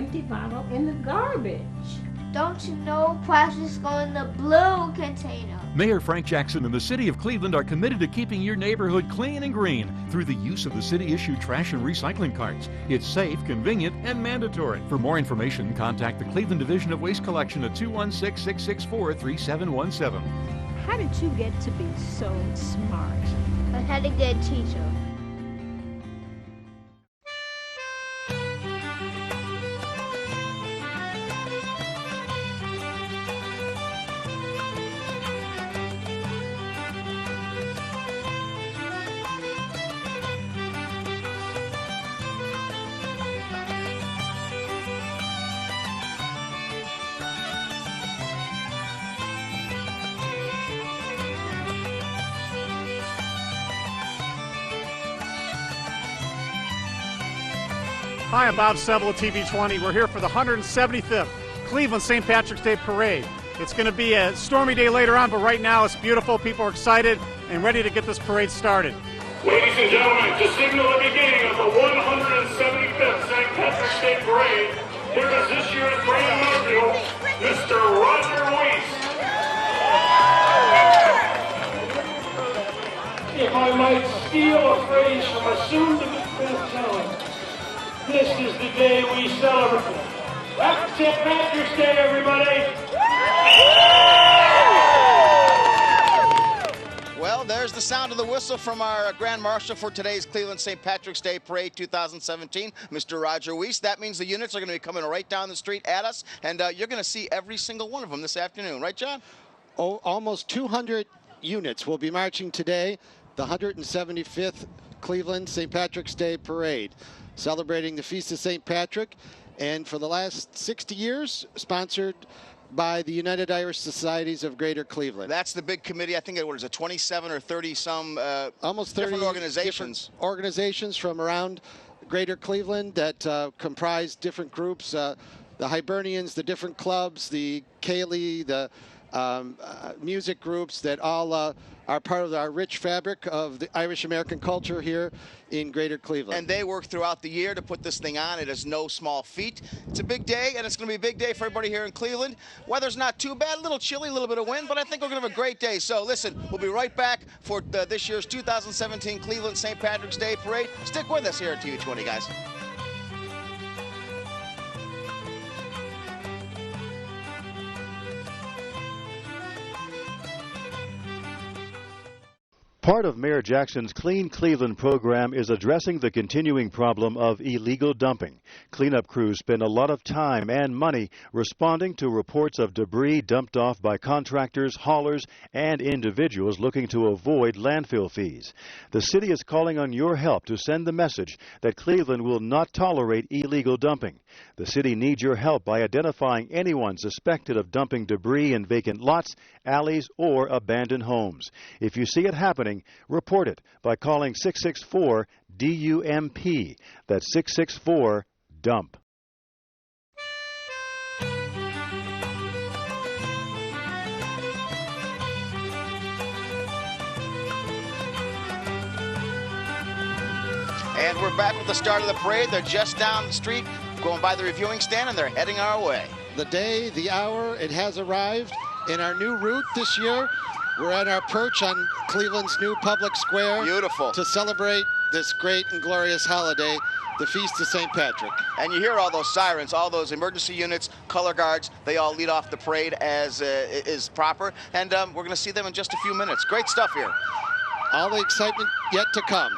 empty bottle in the garbage. Don't you know plastics go in the blue container? Mayor Frank Jackson and the City of Cleveland are committed to keeping your neighborhood clean and green through the use of the city-issued trash and recycling carts. It's safe, convenient, and mandatory. For more information, contact the Cleveland Division of Waste Collection at 216-664-3717. How did you get to be so smart? I had a good teacher. Hi, I'm Bob Sebel of TV20. We're here for the 175th Cleveland St. Patrick's Day Parade. It's going to be a stormy day later on, but right now it's beautiful. People are excited and ready to get this parade started. Ladies and gentlemen, to signal the beginning of the 175th St. Patrick's Day Parade, here is this year's Grand Marshal, Mr. Roger Weiss. If I might steal a phrase from a soon-to-be best-seller, this is the day we celebrate. Happy St. Patrick's Day, everybody! Well, there's the sound of the whistle from our Grand Marshal for today's Cleveland St. Patrick's Day Parade 2017, Mr. Roger Weiss. That means the units are going to be coming right down the street at us, and you're going to see every single one of them this afternoon. Right, John? Oh, almost 200 units will be marching today, the 175th Cleveland St. Patrick's Day Parade, celebrating the Feast of St. Patrick, and for the last 60 years, sponsored by the United Irish Societies of Greater Cleveland. That's the big committee. I think it was 27 or 30 some almost 30 different organizations. Different organizations from around Greater Cleveland that comprise different groups, the Hibernians, the different clubs, the Cayley, the music groups that all are part of our rich fabric of the Irish American culture here in Greater Cleveland. And they work throughout the year to put this thing on. It is no small feat. It's a big day, and it's going to be a big day for everybody here in Cleveland. Weather's not too bad, a little chilly, a little bit of wind, but I think we're going to have a great day. So listen, we'll be right back for this year's 2017 Cleveland St. Patrick's Day Parade. Stick with us here at TV20, guys. Part of Mayor Jackson's Clean Cleveland program is addressing the continuing problem of illegal dumping. Cleanup crews spend a lot of time and money responding to reports of debris dumped off by contractors, haulers, and individuals looking to avoid landfill fees. The city is calling on your help to send the message that Cleveland will not tolerate illegal dumping. The city needs your help by identifying anyone suspected of dumping debris in vacant lots, alleys, or abandoned homes. If you see it happening, report it by calling 664-DUMP. That's 664-DUMP. And we're back with the start of the parade. They're just down the street, going by the reviewing stand, and they're heading our way. The day, the hour, it has arrived. In our new route this year, we're at our perch on Cleveland's new public square. Beautiful. To celebrate this great and glorious holiday, the Feast of St. Patrick. And you hear all those sirens, all those emergency units, color guards. They all lead off the parade as is proper. And we're going to see them in just a few minutes. Great stuff here. All the excitement yet to come.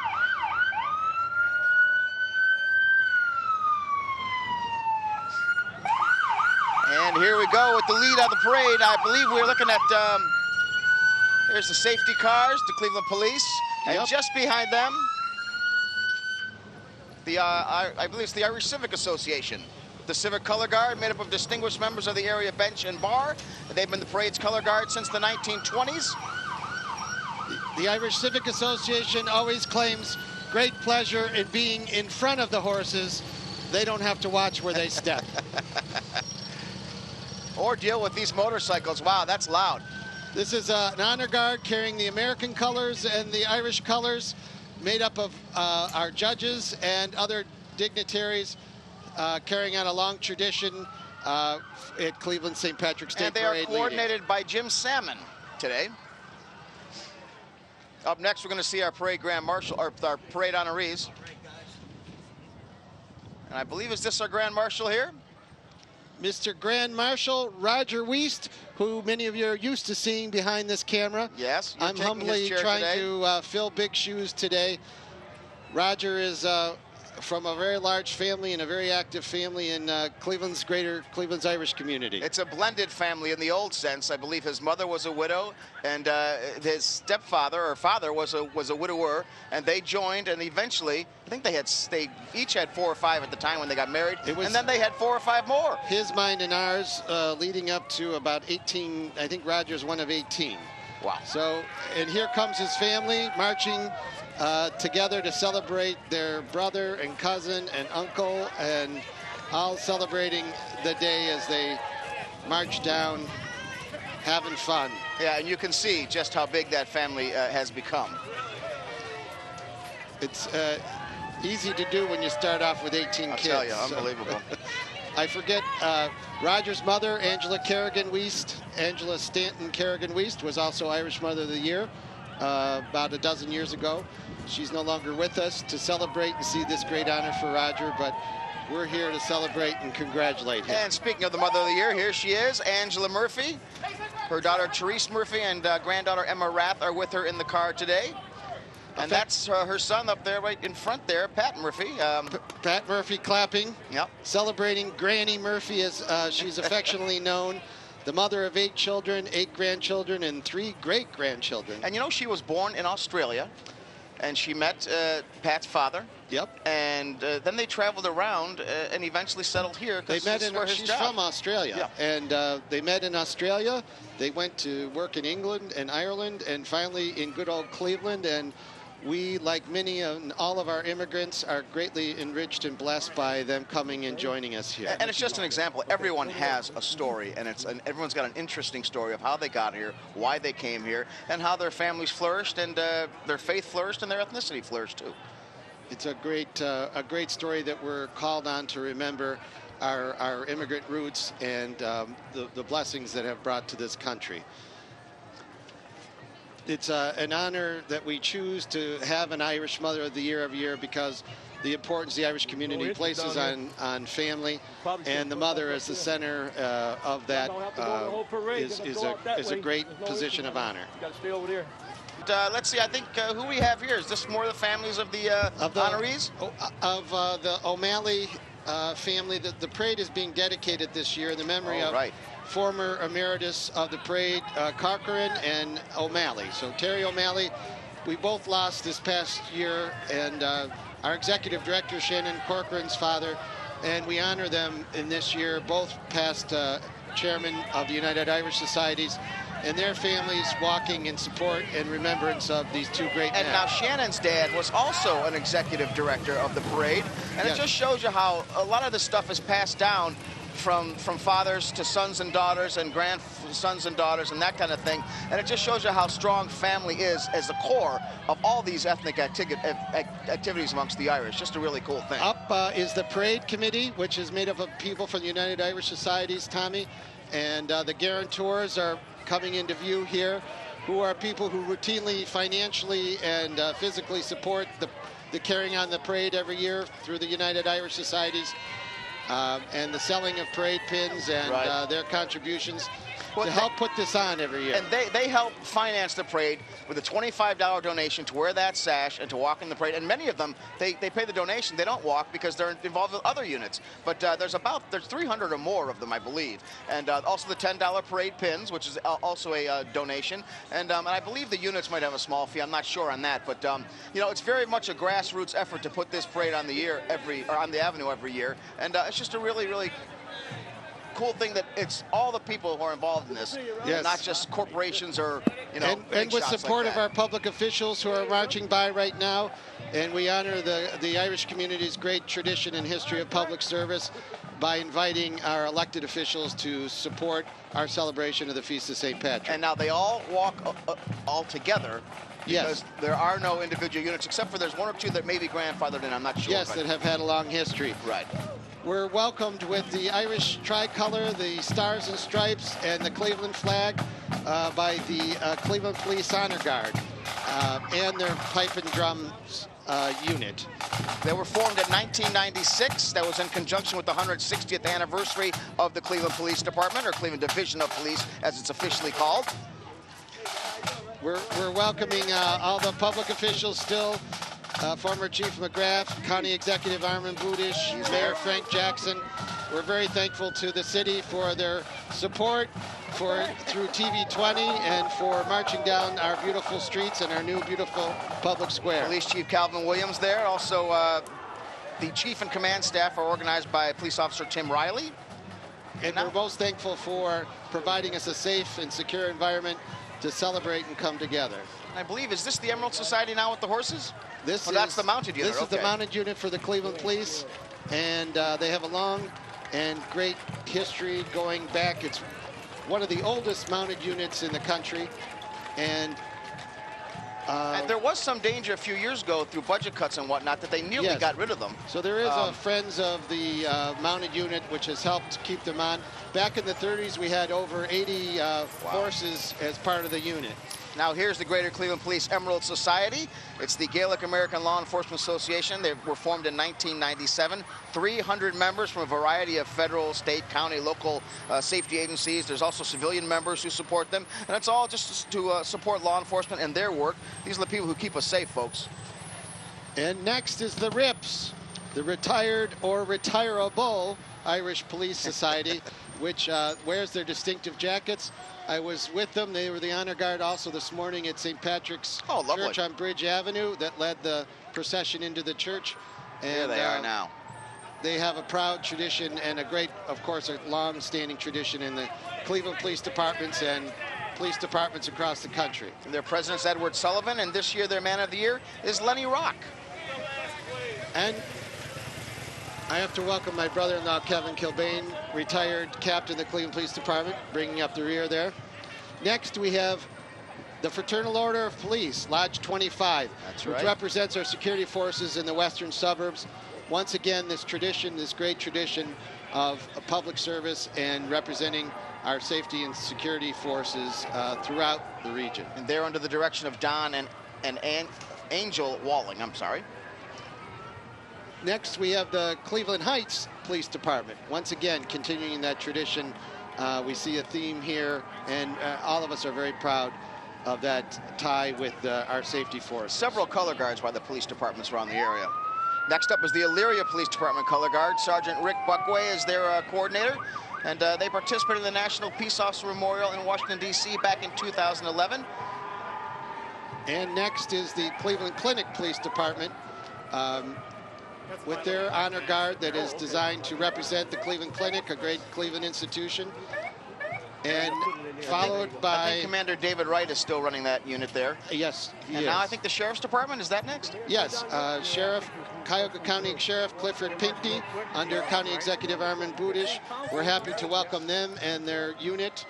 And here we go with the lead on the parade. I believe we're looking at, here's the safety cars, the Cleveland Police. And just behind them, I believe it's the Irish Civic Association. The Civic Color Guard, made up of distinguished members of the area bench and bar. They've been the parade's color guard since the 1920s. The Irish Civic Association always claims great pleasure in being in front of the horses. They don't have to watch where they step. Or deal with these motorcycles. Wow, that's loud. This is an honor guard carrying the American colors and the Irish colors, made up of our judges and other dignitaries carrying on a long tradition at Cleveland St. Patrick's Day And they Parade. are coordinated by Jim Salmon today. Up next, we're going to see our parade grand marshal, or our parade honorees. And I believe, is this our grand marshal here? Mr. Grand Marshal Roger Wiest, who many of you are used to seeing behind this camera. Yes, you're I'm taking humbly his chair trying today. to fill big shoes today. Roger is from a very large family and a very active family in Cleveland's greater Cleveland's Irish community. It's a blended family in the old sense. I believe his mother was a widow, and his stepfather or father was a widower, and they joined, and eventually, I think they each had 4 or 5 at the time when they got married, and then they had 4 or 5 more. His, mine, and ours, leading up to about 18. I think Roger's one of 18. Wow. So, and here comes his family marching together to celebrate their brother and cousin and uncle, and all celebrating the day as they march down, having fun. Yeah, and you can see just how big that family has become. It's easy to do when you start off with 18 kids. I'll tell you, unbelievable. I forget, Roger's mother, Angela Kerrigan Wiest, Angela Stanton Kerrigan Wiest, was also Irish Mother of the Year about a dozen years ago. She's no longer with us to celebrate and see this great honor for Roger, but we're here to celebrate and congratulate him. And speaking of the Mother of the Year, here she is, Angela Murphy. Her daughter, Therese Murphy, and granddaughter, Emma Rath, are with her in the car today. And that's her son up there right in front there, Pat Murphy. Pat Murphy clapping. Yep. Celebrating Granny Murphy, as she's affectionately known. The mother of 8 children, 8 grandchildren, and 3 great-grandchildren. And you know, she was born in Australia, and she met Pat's father. Yep. And then they traveled around and eventually settled here. They met in, she's from Australia. Yeah. And they met in Australia. They went to work in England and Ireland, and finally in good old Cleveland. And we, like many and all of our immigrants, are greatly enriched and blessed by them coming and joining us here. And it's just an example. Everyone has a story, and everyone's got an interesting story of how they got here, why they came here, and how their families flourished, and their faith flourished, and their ethnicity flourished too. It's a great story that we're called on to remember our immigrant roots and the blessings that have brought to this country. It's an honor that we choose to have an Irish Mother of the Year every year because the importance the Irish community places on family, and the mother as the center of that is a great position of honor. Let's see, I think who we have here, is this more the families of the honorees? Of the O'Malley family. The parade is being dedicated this year in the memory of former emeritus of the parade, Corcoran and O'Malley. So Terry O'Malley, we both lost this past year, and our executive director, Shannon Corcoran's father, and we honor them in this year, both past chairman of the United Irish Societies, and their families walking in support and remembrance of these 2 great men. And now Shannon's dad was also an executive director of the parade, and it just shows you how a lot of this stuff is passed down from fathers to sons and daughters and grandsons and daughters and that kind of thing. And it just shows you how strong family is as the core of all these ethnic activities amongst the Irish. Just a really cool thing. Up is the parade committee, which is made up of people from the United Irish Societies, Tommy, and the guarantors are coming into view here, who are people who routinely, financially, and physically support the carrying on the parade every year through the United Irish Societies. And the selling of parade pins and their contributions to help put this on every year. And they help finance the parade with a $25 donation to wear that sash and to walk in the parade. And many of them, they pay the donation. They don't walk because they're involved with other units. But there's 300 or more of them, I believe. And also the $10 parade pins, which is also a donation. And I believe the units might have a small fee. I'm not sure on that. But you know, it's very much a grassroots effort to put this parade on the on the avenue every year. And it's just a really, really cool thing that it's all the people who are involved in this, not just corporations or, you know, and with support of our public officials who are marching by right now. And we honor the Irish community's great tradition and history of public service by inviting our elected officials to support our celebration of the Feast of St. Patrick. And now they all walk all together. Because there are no individual units, except for there's 1 or 2 that may be grandfathered in. I'm not sure. Yes, that have had a long history. Right. we're welcomed with the Irish tricolor, the Stars and Stripes, and the Cleveland flag by the Cleveland Police Honor Guard and their pipe and drums unit. They were formed in 1996. That was in conjunction with the 160th anniversary of the Cleveland Police Department, or Cleveland Division of Police, as it's officially called. We're welcoming all the public officials still. Former Chief McGrath, County Executive Armin Budish, Mayor Frank Jackson. We're very thankful to the city for their support through TV20 and for marching down our beautiful streets and our new beautiful public square. Police Chief Calvin Williams there. Also, the Chief and Command staff are organized by Police Officer Tim Riley. And we're most thankful for providing us a safe and secure environment to celebrate and come together. I believe, is this the Emerald Society now with the horses? That's the mounted unit. This is the mounted unit for the Cleveland Police, and they have a long and great history going back. It's one of the oldest mounted units in the country, and there was some danger a few years ago through budget cuts and whatnot that they nearly got rid of them. So there is a Friends of the Mounted Unit, which has helped keep them on. Back in the 30s, we had over 80 horses as part of the unit. Now here's the Greater Cleveland Police Emerald Society. It's the Gaelic American Law Enforcement Association. They were formed in 1997. 300 members from a variety of federal, state, county, local safety agencies. There's also civilian members who support them. And it's all just to support law enforcement and their work. These are the people who keep us safe, folks. And next is the RIPS, the Retired or Retirable Irish Police Society, which wears their distinctive jackets. I was with them. They were the honor guard also this morning at St. Patrick's Church on Bridge Avenue that led the procession into the church. And here they are now. They have a proud tradition and a great, of course, a long-standing tradition in the Cleveland Police Departments and police departments across the country. And their president's Edward Sullivan, and this year their man of the year is Lenny Rock. And I have to welcome my brother-in-law, Kevin Kilbane, retired captain of the Cleveland Police Department, bringing up the rear there. Next, we have the Fraternal Order of Police, Lodge 25, which represents our security forces in the western suburbs. Once again, this tradition, this great tradition of public service and representing our safety and security forces throughout the region. And they're under the direction of Don and Angel Walling, I'm sorry. Next, we have the Cleveland Heights Police Department. Once again, continuing that tradition. We see a theme here, and all of us are very proud of that tie with our safety force. Several color guards by the police departments around the area. Next up is the Elyria Police Department color guard. Sergeant Rick Buckway is their coordinator, and they participated in the National Peace Officer Memorial in Washington, D.C. back in 2011. And next is the Cleveland Clinic Police Department. With their honor guard that is designed to represent the Cleveland Clinic, a great Cleveland institution. And followed by... I think Commander David Wright is still running that unit there. Yes, he and is. Now I think the Sheriff's Department, is that next? Yes, Cuyahoga County Sheriff Clifford Pinckney under County Executive Armin Budish. We're happy to welcome them and their unit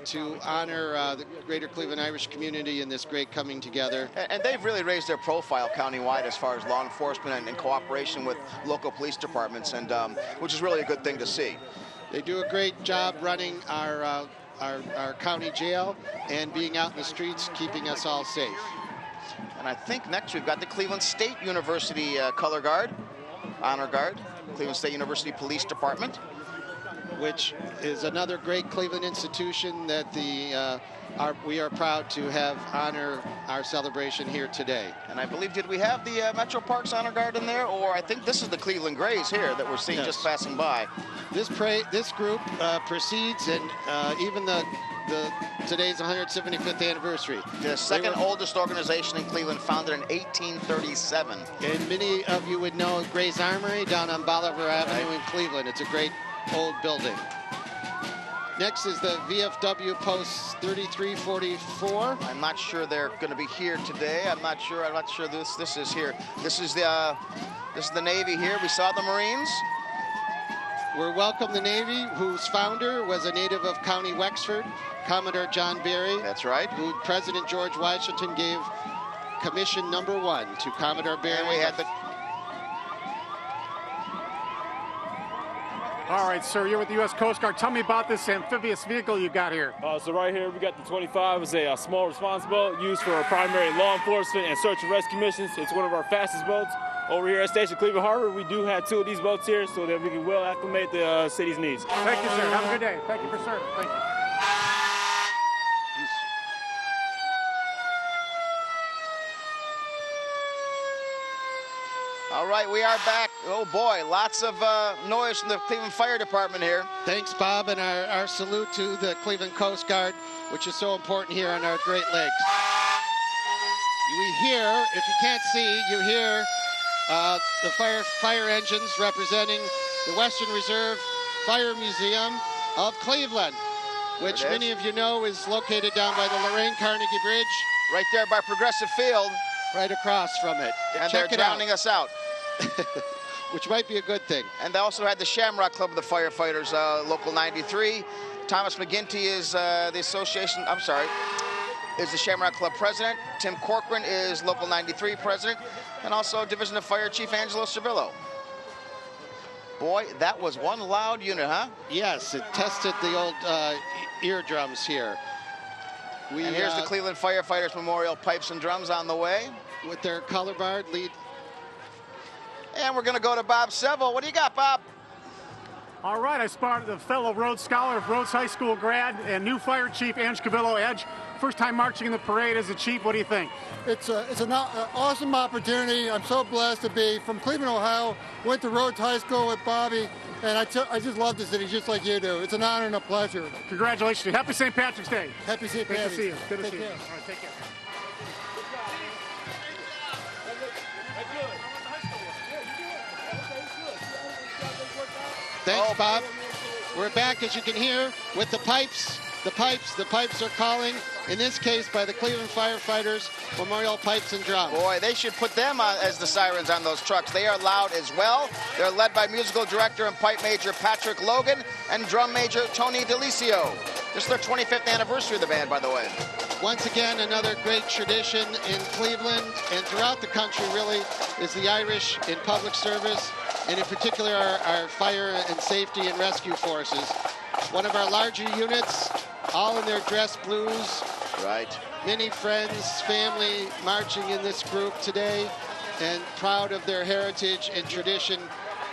to honor the Greater Cleveland Irish community in this great coming together. And they've really raised their profile countywide as far as law enforcement and cooperation with local police departments, and which is really a good thing to see. They do a great job running our county jail and being out in the streets, keeping us all safe. And I think next we've got the Cleveland State University Color Guard, Honor Guard, Cleveland State University Police Department, which is another great Cleveland institution that we are proud to have honor our celebration here today. And I believe, did we have the Metro Parks Honor Guard in there? Or I think this is the Cleveland Grays here that we're seeing just passing by. This group precedes, and even today's 175th anniversary. The second oldest organization in Cleveland, founded in 1837. And many of you would know Gray's Armory down on Bolivar Avenue in Cleveland. It's a great old building. Next is the VFW Post 3344. I'm not sure they're going to be here today. I'm not sure this is here. This is the Navy here. We saw the Marines. We're welcome the Navy, whose founder was a native of County Wexford, Commodore John Berry. That's right. Who President George Washington gave commission #1 to Commodore Berry. And we had All right, sir, you're with the U.S. Coast Guard. Tell me about this amphibious vehicle you got here. So right here, we got the 25. It's a small response boat used for primary law enforcement and search and rescue missions. It's one of our fastest boats. Over here at Station Cleveland Harbor, we do have 2 of these boats here so that we can well acclimate the city's needs. Thank you, sir. Have a good day. Thank you for serving. Thank you. All right, we are back. Oh boy, lots of noise from the Cleveland Fire Department here. Thanks, Bob, and our salute to the Cleveland Coast Guard, which is so important here on our Great Lakes. We hear, if you can't see, you hear the fire engines representing the Western Reserve Fire Museum of Cleveland, which many of you know is located down by the Lorraine Carnegie Bridge. Right there by Progressive Field. Right across from it. And they're drowning us out. Which might be a good thing. And they also had the Shamrock Club of the Firefighters, Local 93. Thomas McGinty is the association, is the Shamrock Club president. Tim Corcoran is Local 93 president. And also Division of Fire Chief Angelo Cervillo. Boy, that was one loud unit, huh? Yes, it tested the old eardrums here. And here's the Cleveland Firefighters Memorial Pipes and Drums on the way. With their color barred lead. And we're going to go to Bob Seville. What do you got, Bob? All right, I spotted the fellow Rhodes Scholar, Rhodes High School grad, and new Fire Chief Ange Cabillo. Edge, first time marching in the parade as a chief. What do you think? It's an awesome opportunity. I'm so blessed to be from Cleveland, Ohio. Went to Rhodes High School with Bobby, and I just love the city just like you do. It's an honor and a pleasure. Congratulations. Happy St. Patrick's Day. Happy St. Good Patrick's. to see you. Good to Take see you. care. All right, take care. Thanks, Bob. We're back, as you can hear, with the pipes. The pipes are calling, in this case by the Cleveland Firefighters Memorial Pipes and Drums. Boy, they should put them on, as the sirens on those trucks. They are loud as well. They're led by musical director and pipe major Patrick Logan and drum major Tony DeLisio. This is their 25th anniversary of the band, by the way. Once again, another great tradition in Cleveland and throughout the country, really, is the Irish in public service, and in particular our fire and safety and rescue forces. One of our larger units, all in their dress blues. Right. Many friends, family marching in this group today, and proud of their heritage and tradition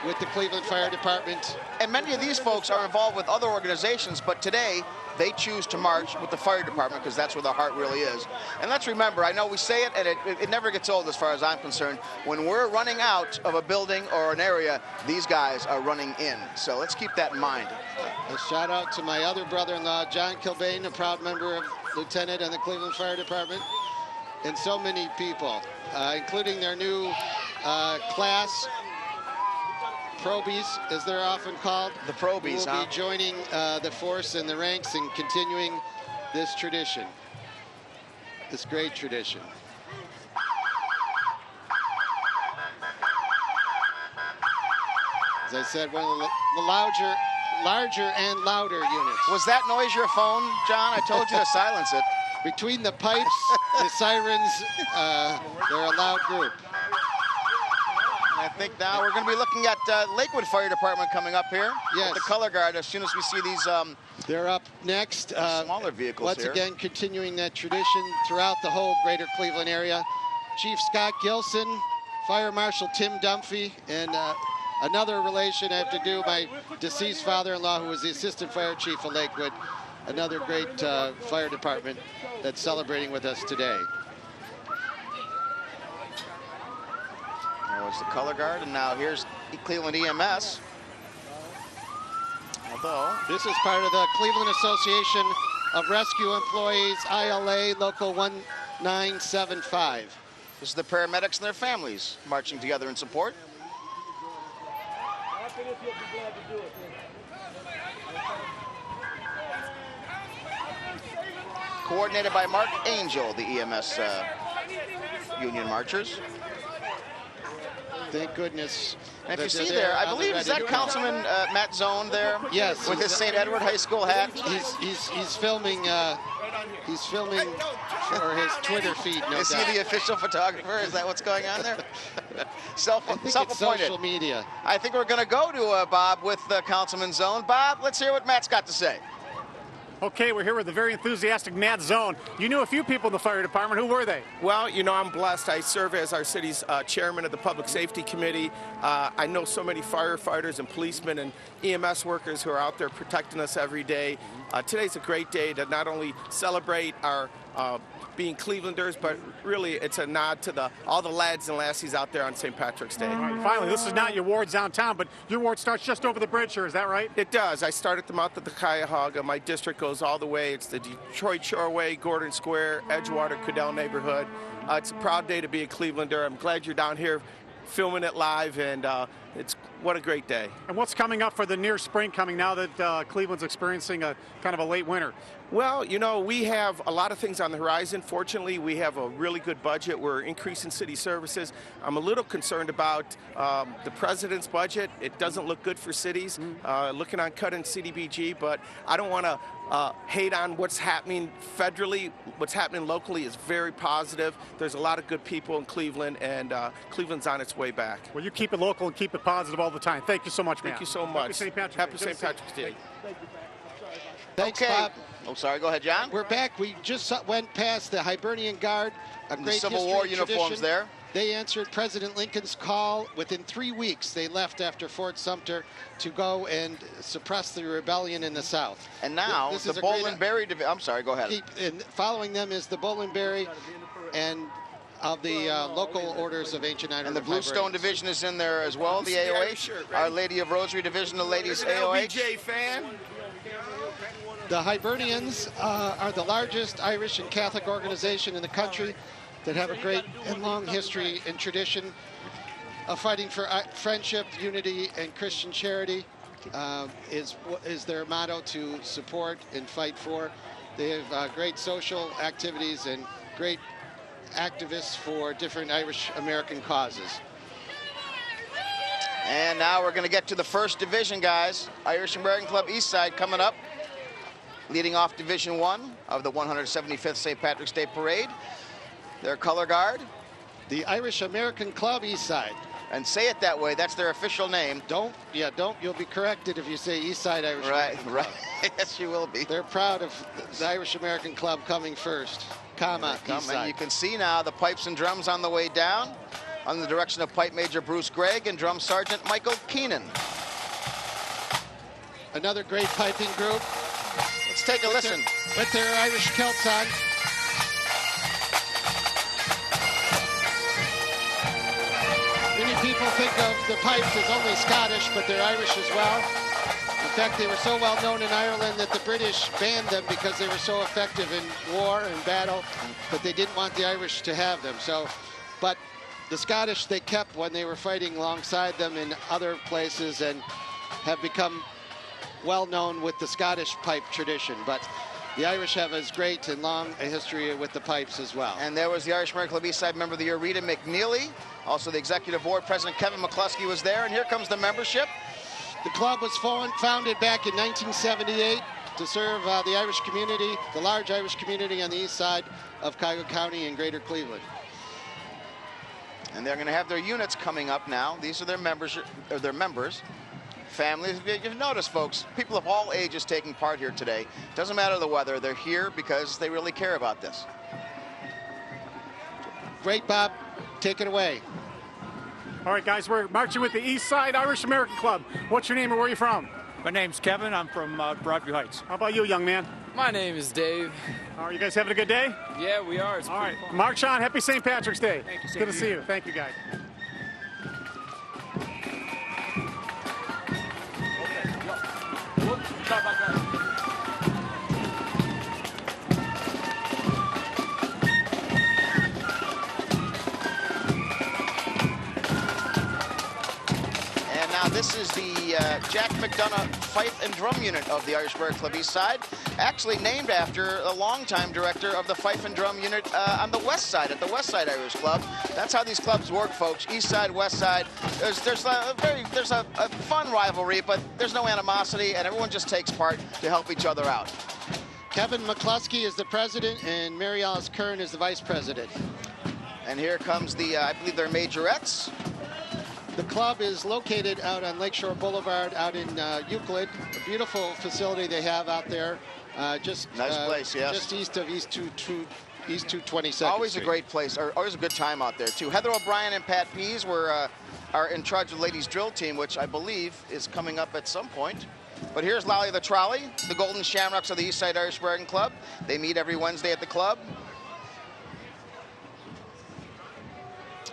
with the Cleveland Fire Department. And many of these folks are involved with other organizations, but today they choose to march with the fire department because that's where the heart really is. And let's remember, I know we say it, and it never gets old as far as I'm concerned. When we're running out of a building or an area, these guys are running in. So let's keep that in mind. A shout out to my other brother-in-law, John Kilbane, a proud member of Lieutenant on the Cleveland Fire Department, and so many people, including their new class, Probies, as they're often called. The Probies, will be joining the force in the ranks and continuing this tradition, this great tradition. As I said, one of the larger and louder units. Was that noise your phone, John? I told you to silence it. Between the pipes, the sirens, they're a loud group. I think now we're going to be looking at Lakewood Fire Department coming up here. Yes. With the color guard as soon as we see these they're up next. Smaller vehicles once here. Again, continuing that tradition throughout the whole greater Cleveland area. Chief Scott Gilson, Fire Marshal Tim Dunphy, and another relation I have to do, my deceased father-in-law, who was the Assistant Fire Chief of Lakewood. Another great fire department that's celebrating with us today. There was the color guard, and now here's Cleveland EMS. Although this is part of the Cleveland Association of Rescue Employees, ILA Local 1975. This is the paramedics and their families marching together in support. Coordinated by Mark Angel, the EMS union marchers. Thank goodness. And if you see there, I believe, is that Councilman Matt Zone there? Yes. With his St. Edward High School hat? He's filming. He's filming for his Twitter feed. No is doubt. he the official photographer? Is that what's going on there? It's social media. I think we're going to go to Bob with Councilman Zone. Bob, let's hear what Matt's got to say. Okay, we're here with the very enthusiastic Matt Zone. You knew a few people in the fire department. Who were they? Well, you know, I'm blessed. I serve as our city's chairman of the Public Safety Committee. I know so many firefighters and policemen and EMS workers who are out there protecting us every day. Today's a great day to not only celebrate our being Clevelanders, but really it's a nod to all the lads and lassies out there on St. Patrick's Day. All right, finally, this is not your ward's downtown, but your ward starts just over the bridge here, is that right? It does. I start at the mouth of the Cuyahoga. My district goes all the way. It's the Detroit Shoreway, Gordon Square, Edgewater, Cadell neighborhood. It's a proud day to be a Clevelander. I'm glad you're down here filming it live, and what a great day. And what's coming up for the near spring coming now that Cleveland's experiencing a kind of a late winter? Well, you know, we have a lot of things on the horizon. Fortunately, we have a really good budget. We're increasing city services. I'm a little concerned about the president's budget. It doesn't look good for cities, looking on cutting CDBG, but I don't want to hate on what's happening federally. What's happening locally is very positive. There's a lot of good people in Cleveland, and Cleveland's on its way back. Well, you keep it local and keep it positive all the time. Thank you so much, man. Thank you so much. Happy St. Patrick's Day. Happy St. Patrick's Day. Thanks, Okay. Bob. Oh, sorry. Go ahead, John. We're back. We just went past the Hibernian Guard, a And the great Civil history War and uniforms tradition. there. They answered President Lincoln's call. Within 3 weeks, they left after Fort Sumter to go and suppress the rebellion in the South. And now This the is a great- Bowling Berry Division. I'm sorry. Go ahead. And following them is the Bowling Berry and of the local orders of Ancient Ireland. And the Bluestone Division is in there as well, the AOH. Our Lady of Rosary Division, the ladies AOH. LBJ fan. The Hibernians are the largest Irish and Catholic organization in the country that have a great and long history and tradition of fighting for friendship, unity, and Christian charity. Is their motto to support and fight for. They have great social activities and great activists for different Irish American causes. And now we're going to get to the first division, guys. Irish American Club Eastside coming up, leading off Division 1 of the 175th St. Patrick's Day Parade. Their color guard. The Irish American Club Eastside. And say it that way. That's their official name. Don't. You'll be corrected if you say Eastside Irish American Club. Right. Yes, you will be. They're proud of the Irish American Club coming first, Eastside. And you can see now the pipes and drums on the way down, under the direction of Pipe Major Bruce Gregg and Drum Sergeant Michael Keenan. Another great piping group. Let's take a listen. With their Irish kilts on. Many people think of the pipes as only Scottish, but they're Irish as well. In fact, they were so well known in Ireland that the British banned them because they were so effective in war and battle, but they didn't want the Irish to have them. But the Scottish they kept when they were fighting alongside them in other places and have become well known with the Scottish pipe tradition. But the Irish have as great and long a history with the pipes as well. And there was the Irish American Club Eastside Member of the Year, Rita McNeely. Also the Executive Board President Kevin McCluskey was there. And here comes the membership. The club was founded back in 1978 to serve the Irish community, the large Irish community on the east side of Cuyahoga County and Greater Cleveland. And they're going to have their units coming up now. These are their members. Families. You've noticed, folks, people of all ages taking part here today. Doesn't matter the weather. They're here because they really care about this. Great, Bob. Take it away. All right, guys, we're marching with the Eastside Irish American Club. What's your name and where are you from? My name's Kevin. I'm from Broadview Heights. How about you, young man? My name is Dave. Are you guys having a good day? Yeah, we are. It's all right. fun. March on. Happy St. Patrick's Day. Thank you. It's good to see you. Thank you, guys. And now this is the Jack McDonough Fife and Drum Unit of the Irish American Club Eastside, actually named after a longtime director of the Fife and Drum Unit on the west side, at the West Side Irish Club. That's how these clubs work, folks. East Side, West Side. There's a fun rivalry, but there's no animosity, and everyone just takes part to help each other out. Kevin McCluskey is the president, and Mary Alice Kern is the vice president. And here comes the, I believe they're majorettes. The club is located out on Lakeshore Boulevard out in Euclid. A beautiful facility they have out there. Just nice place, yes. Just east of East 227th Always Street. a great place. Always a good time out there, too. Heather O'Brien and Pat Pease are in charge of the ladies' drill team, which I believe is coming up at some point. But here's Lolly the Trolley, the Golden Shamrocks of the Eastside Irish American Club. They meet every Wednesday at the club.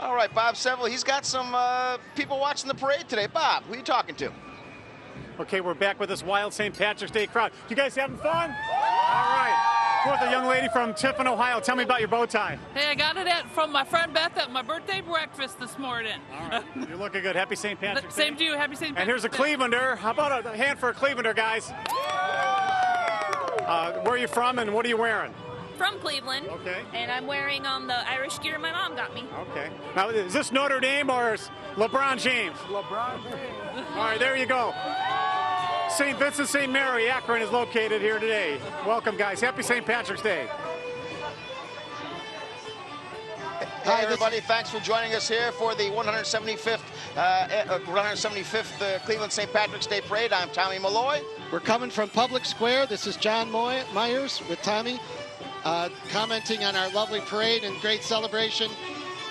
All right, Bob Seville, he's got some people watching the parade today. Bob, who are you talking to? Okay, we're back with this wild St. Patrick's Day crowd. You guys having fun? All right. We're with a young lady from Tiffin, Ohio. Tell me about your bow tie. Hey, I got it from my friend Beth at my birthday breakfast this morning. All right. You're looking good. Happy St. Patrick's Day. Same to you. Happy St. Patrick's Day. And here's a Clevelander. How about a hand for a Clevelander, guys? Where are you from and what are you wearing? From Cleveland. Okay. And I'm wearing the Irish gear my mom got me. Okay. Now, is this Notre Dame or is LeBron James? LeBron James. All right, there you go. St. Vincent St. Mary, Akron is located here today. Welcome, guys. Happy St. Patrick's Day. Hi, everybody. Thanks for joining us here for the 175th Cleveland St. Patrick's Day Parade. I'm Tommy Malloy. We're coming from Public Square. This is John Myers with Tommy, commenting on our lovely parade and great celebration.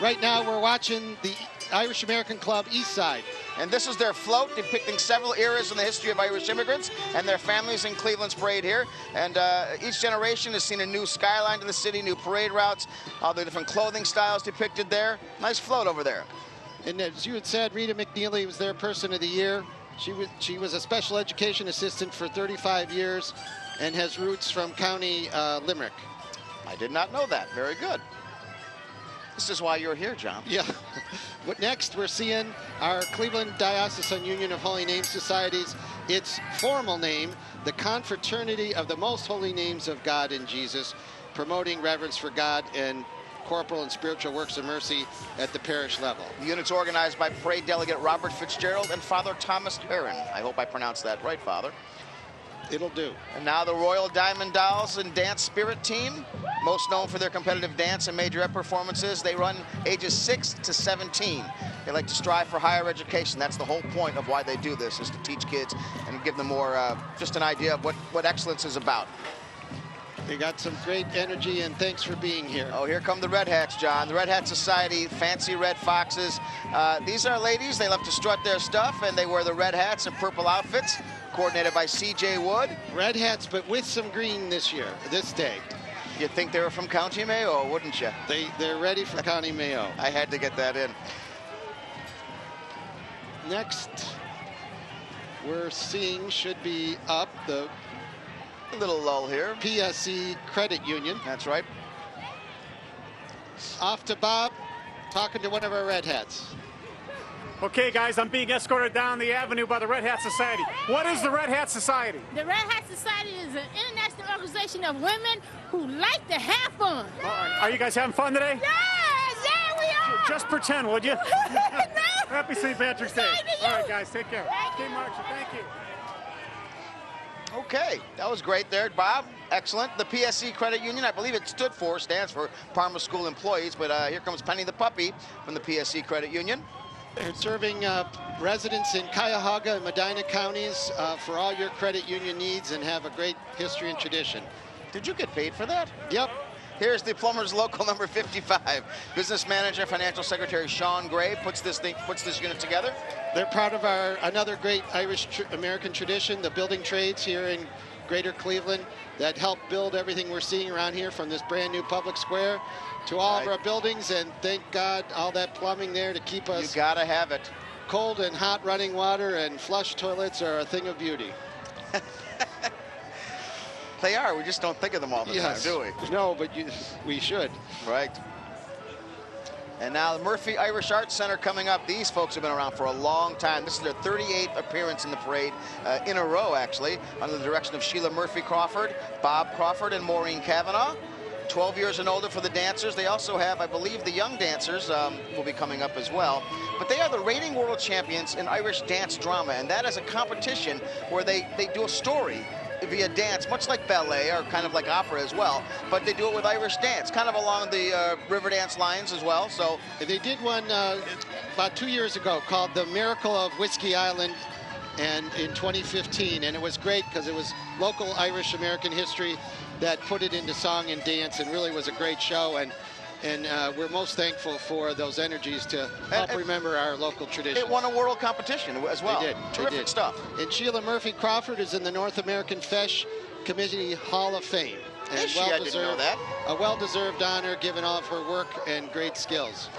Right now, we're watching the Irish American Club East Side. And this is their float depicting several eras in the history of Irish immigrants and their families in Cleveland's parade here. And each generation has seen a new skyline to the city, new parade routes, all the different clothing styles depicted there. Nice float over there. And as you had said, Rita McNeely was their Person of the Year. She was a special education assistant for 35 years and has roots from County Limerick. I did not know that. Very good. This is why you're here, John. Yeah. But next, we're seeing our Cleveland Diocesan Union of Holy Name Societies. Its formal name, the Confraternity of the Most Holy Names of God and Jesus, promoting reverence for God and corporal and spiritual works of mercy at the parish level. The unit's organized by parade delegate Robert Fitzgerald and Father Thomas Heron. I hope I pronounced that right, Father. It'll do. And now the Royal Diamond Dolls and Dance Spirit Team, most known for their competitive dance and majorette performances. They run ages 6 to 17. They like to strive for higher education. That's the whole point of why they do this, is to teach kids and give them more, just an idea of what excellence is about. They got some great energy, and thanks for being here. Oh, here come the Red Hats, John. The Red Hat Society, fancy red foxes. These are ladies. They love to strut their stuff, and they wear the red hats and purple outfits, coordinated by C.J. Wood. Red hats, but with some green this day. You'd think they were from County Mayo, wouldn't you? They're ready for County Mayo. I had to get that in. Next, we're seeing should be up the a little lull here. PSC Credit Union. That's right. Off to Bob, talking to one of our Red Hats. Okay, guys, I'm being escorted down the avenue by the Red Hat Society. What is the Red Hat Society? The Red Hat Society is an international organization of women who like to have fun. Are you guys having fun today? Yes, yeah, we are. Just pretend, would you? No. Happy St. Patrick's Day. All right, guys, take care. Team Marshall, thank you. Okay, that was great there, Bob. Excellent. The PSC Credit Union, I believe it stands for Parma School Employees, but here comes Penny the Puppy from the PSC Credit Union. They're serving residents in Cuyahoga and Medina counties for all your credit union needs and have a great history and tradition. Did you get paid for that? Yep. Here's the Plumbers Local number 55. Business Manager, Financial Secretary Sean Gray puts this unit together. They're part of another great Irish American tradition, the building trades here in Greater Cleveland that help build everything we're seeing around here, from this brand new public square to all of our buildings, and thank God all that plumbing there to keep us. You gotta have it. Cold and hot running water and flush toilets are a thing of beauty. They are. We just don't think of them all the time, do we? No, but we should. Right. And now the Murphy Irish Arts Center coming up. These folks have been around for a long time. This is their 38th appearance in the parade in a row, actually, under the direction of Sheila Murphy Crawford, Bob Crawford, and Maureen Cavanaugh. 12 years and older for the dancers. They also have, I believe, the young dancers will be coming up as well. But they are the reigning world champions in Irish dance drama, and that is a competition where they do a story via dance, much like ballet or kind of like opera as well, but they do it with Irish dance, kind of along the river dance lines as well. So they did one about 2 years ago called The Miracle of Whiskey Island, and in 2015, and it was great because it was local Irish American history that put it into song and dance, and really was a great show. And we're most thankful for those energies to help remember our local traditions. It won a world competition as well. They did. Terrific stuff. And Sheila Murphy Crawford is in the North American Fesh Committee Hall of Fame. And Is she? I didn't know that. A well-deserved honor given all of her work and great skills.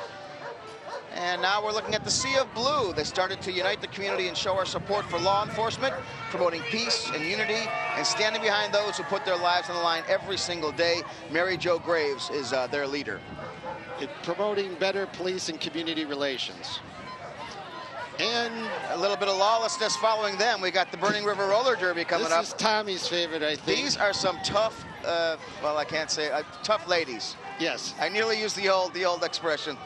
And now we're looking at the Sea of Blue. They started to unite the community and show our support for law enforcement, promoting peace and unity, and standing behind those who put their lives on the line every single day. Mary Jo Graves is their leader. Promoting better police and community relations. And a little bit of lawlessness following them. We got the Burning River Roller Derby coming up. This is Tommy's favorite, I think. These are some tough, well, I can't say, tough ladies. Yes. I nearly used the old expression.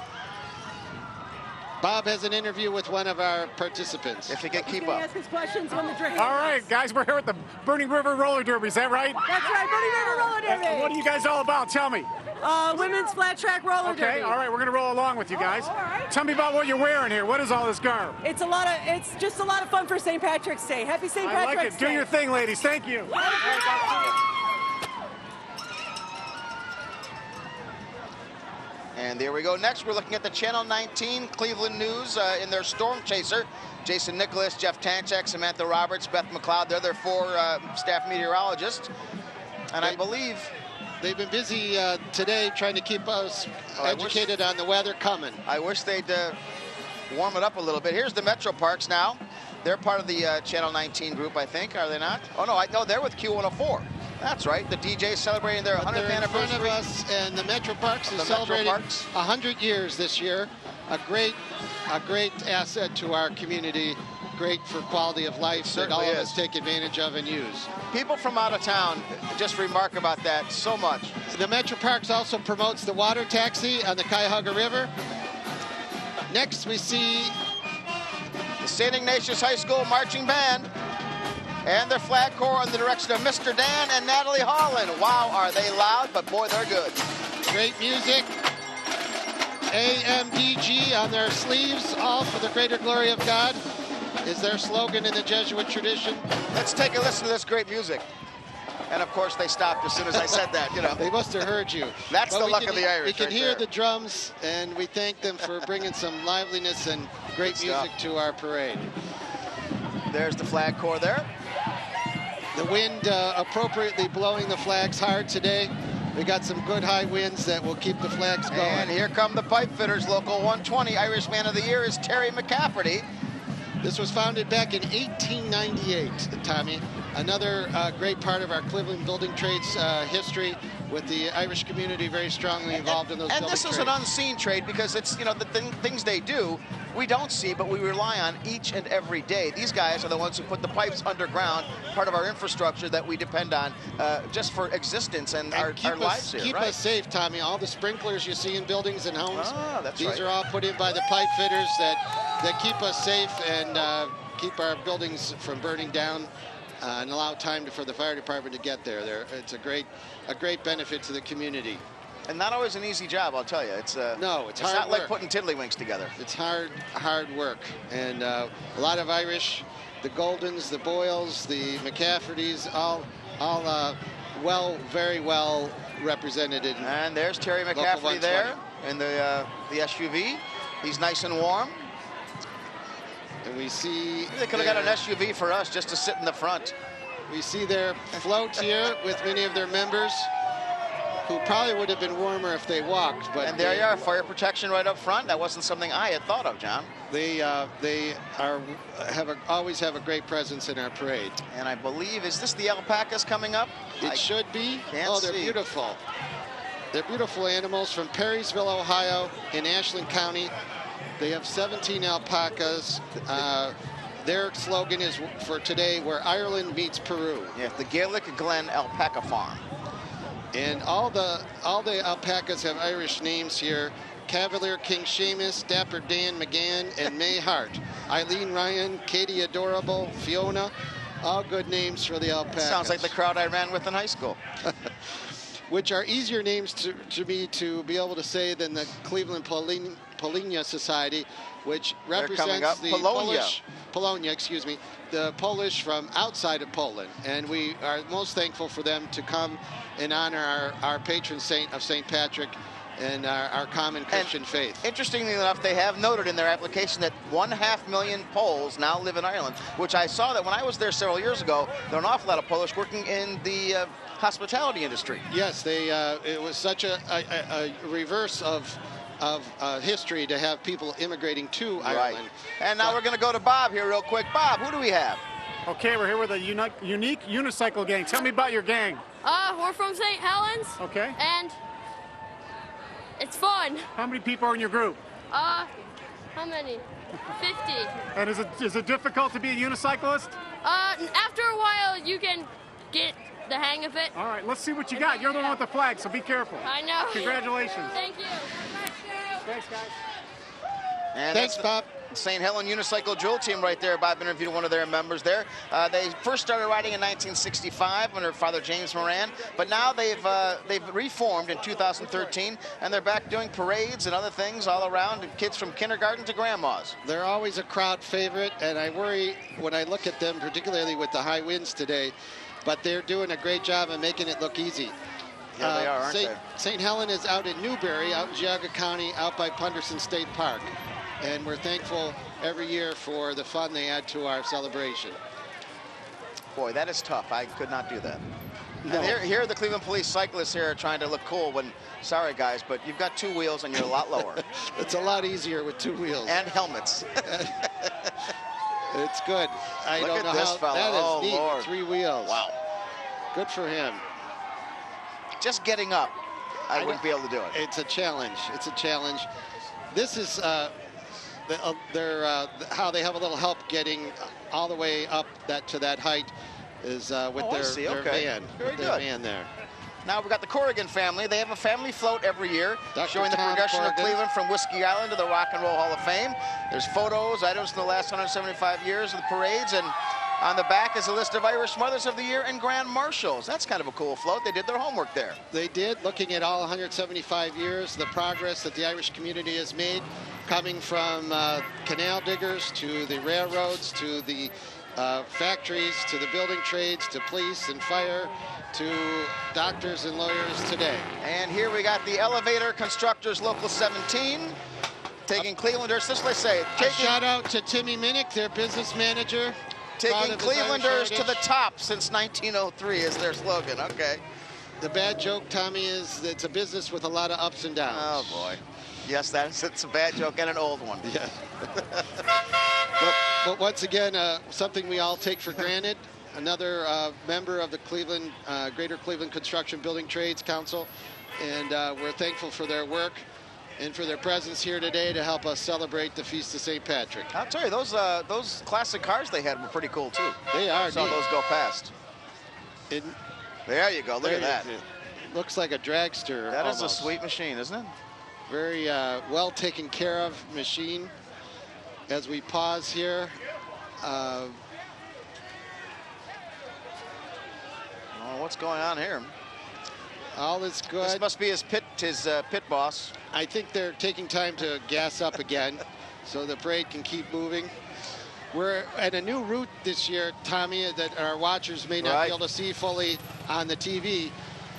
Bob has an interview with one of our participants. If he can keep up. Ask his questions when the drink. All right, guys, we're here at the Burning River Roller Derby. Is that right? That's right, Burning River Roller Derby. And what are you guys all about? Tell me. Women's flat track roller derby. Okay, all right, we're going to roll along with you guys. All right. Tell me about what you're wearing here. What is all this garb? It's just a lot of fun for St. Patrick's Day. Happy St. Patrick's Day. I like it. Do your thing, ladies. Thank you. And there we go. Next, we're looking at the Channel 19 Cleveland News in their Storm Chaser. Jason Nicholas, Jeff Tanchak, Samantha Roberts, Beth McLeod. They're their 4 staff meteorologists. And I believe they've been busy today trying to keep us educated on the weather coming. I wish they'd warm it up a little bit. Here's the Metro Parks now. They're part of the Channel 19 group, I think. Are they not? Oh, no, they're with Q104. That's right. The DJ's celebrating their 100th anniversary. In front of us, and the Metro Parks is celebrating 100 years this year. A great asset to our community. Great for quality of life that all of us take advantage of and use. People from out of town just remark about that so much. The Metro Parks also promotes the water taxi on the Cuyahoga River. Next, we see the St. Ignatius High School Marching Band and their flag corps under the direction of Mr. Dan and Natalie Holland. Wow, are they loud, but boy, they're good. Great music. AMDG on their sleeves, all for the greater glory of God, is their slogan in the Jesuit tradition. Let's take a listen to this great music. And of course, they stopped as soon as I said that, you know. They must have heard you. That's the luck of the Irish. We can hear the drums, and we thank them for bringing some liveliness and great music to our parade. There's the flag corps there. The wind appropriately blowing the flags hard today. We got some good high winds that will keep the flags going. And here come the pipe fitters. Local 120 Irish Man of the Year is Terry McCafferty. This was founded back in 1898, Tommy. Another great part of our Cleveland building trades history, with the Irish community very strongly involved in those building trades. And this is an unseen trade because it's, you know, the things they do, we don't see, but we rely on each and every day. These guys are the ones who put the pipes underground, part of our infrastructure that we depend on just for existence and our lives here. Keep us safe, Tommy. All the sprinklers you see in buildings and homes, these right. are all put in by the pipe fitters that keep us safe and keep our buildings from burning down. And allow time for the fire department to get there. It's a great benefit to the community. And not always an easy job, I'll tell you. It's hard not work. like putting tiddlywinks together. It's hard work, and a lot of Irish, the Goldens, the Boyles, the McCaffertys, all very well represented. And there's Terry McCafferty there in the SUV. He's nice and warm. And we see they could have got an SUV for us just to sit in the front. We see their floats here with many of their members who probably would have been warmer if they walked. But and there you are, fire protection right up front. That wasn't something I had thought of, John. They always have a great presence in our parade. And I believe, is this the alpacas coming up? It should be. Can't they're see. Beautiful. They're beautiful animals from Perrysville, Ohio, in Ashland County. They have 17 alpacas. Their slogan is for today, where Ireland meets Peru. Yeah, the Gaelic Glen Alpaca Farm. And all the alpacas have Irish names here. Cavalier King Seamus, Dapper Dan McGann, and May Hart. Eileen Ryan, Katie Adorable, Fiona, all good names for the alpacas. Sounds like the crowd I ran with in high school. Which are easier names to me to be able to say than the Cleveland Polina Society, which They're coming represents up. the Polonia, excuse me, the Polish from outside of Poland. And we are most thankful for them to come and honor our patron saint of St. Patrick and our common Christian faith. Interestingly enough, they have noted in their application that 500,000 Poles now live in Ireland, which I saw that when I was there several years ago, there were an awful lot of Polish working in the hospitality industry. Yes, it was such a reverse of history to have people immigrating to Ireland. And now we're going to go to Bob here real quick. Bob, who do we have? Okay, we're here with a unique unicycle gang. Tell me about your gang. We're from St. Helens. Okay. And it's fun. How many people are in your group? How many? 50. And is it difficult to be a unicyclist? After a while, you can get the hang of it. All right, let's see what you got. You're the one with the flag, so be careful. I know. Congratulations. Thank you. Thanks, guys. And thanks, Bob. St. Helen Unicycle Drill Team right there. Bob interviewed one of their members there. They first started riding in 1965 under Father James Moran, but now they've reformed in 2013, and they're back doing parades and other things all around, kids from kindergarten to grandmas. They're always a crowd favorite, and I worry when I look at them, particularly with the high winds today, but they're doing a great job of making it look easy. Yeah, they are, aren't they? St. Helen is out in Newberry, out in Geauga County, out by Punderson State Park. And we're thankful every year for the fun they add to our celebration. Boy, that is tough. I could not do that. No. And here the Cleveland Police cyclists here are trying to look cool when, sorry guys, but you've got 2 wheels and you're a lot lower. It's a lot easier with 2 wheels. And helmets. It's good. I Look don't at know this how fella. that is Oh, neat. Lord. 3 wheels. Wow. Good for him. Just getting up, I wouldn't be able to do it. It's a challenge. It's a challenge. This is how they have a little help getting all the way up to that height is with their van. Very good. Their van there. Now we've got the Corrigan family. They have a family float every year Dr. showing the Tom progression of Corrigan. Cleveland from Whiskey Island to the Rock and Roll Hall of Fame. There's photos, items from the last 175 years of the parades, and on the back is a list of Irish Mothers of the Year and Grand Marshals. That's kind of a cool float. They did their homework there. They did, looking at all 175 years, the progress that the Irish community has made, coming from canal diggers to the railroads to the factories to the building trades to police and fire to doctors and lawyers today. And here we got the Elevator Constructors Local 17 taking Clevelanders. This let's say A shout out to Timmy Minnick, their business manager. taking Clevelanders to the top since 1903 is their slogan. Okay. The bad joke, Tommy, is it's a business with a lot of ups and downs. Oh boy. Yes, it's a bad joke and an old one. Yeah. but once again, something we all take for granted. Another member of the Cleveland, Greater Cleveland Construction Building Trades Council, and we're thankful for their work and for their presence here today to help us celebrate the Feast of St. Patrick. I'll tell you, those classic cars they had were pretty cool too. They are. I saw those go past. There you go. Look at that. Looks like a dragster. That is a almost. sweet machine, isn't it? Very well taken care of machine. As we pause here. What's going on here? All is good. This must be his pit boss. I think they're taking time to gas up again so the parade can keep moving. We're at a new route this year, Tommy, that our watchers may not be able to see fully on the TV,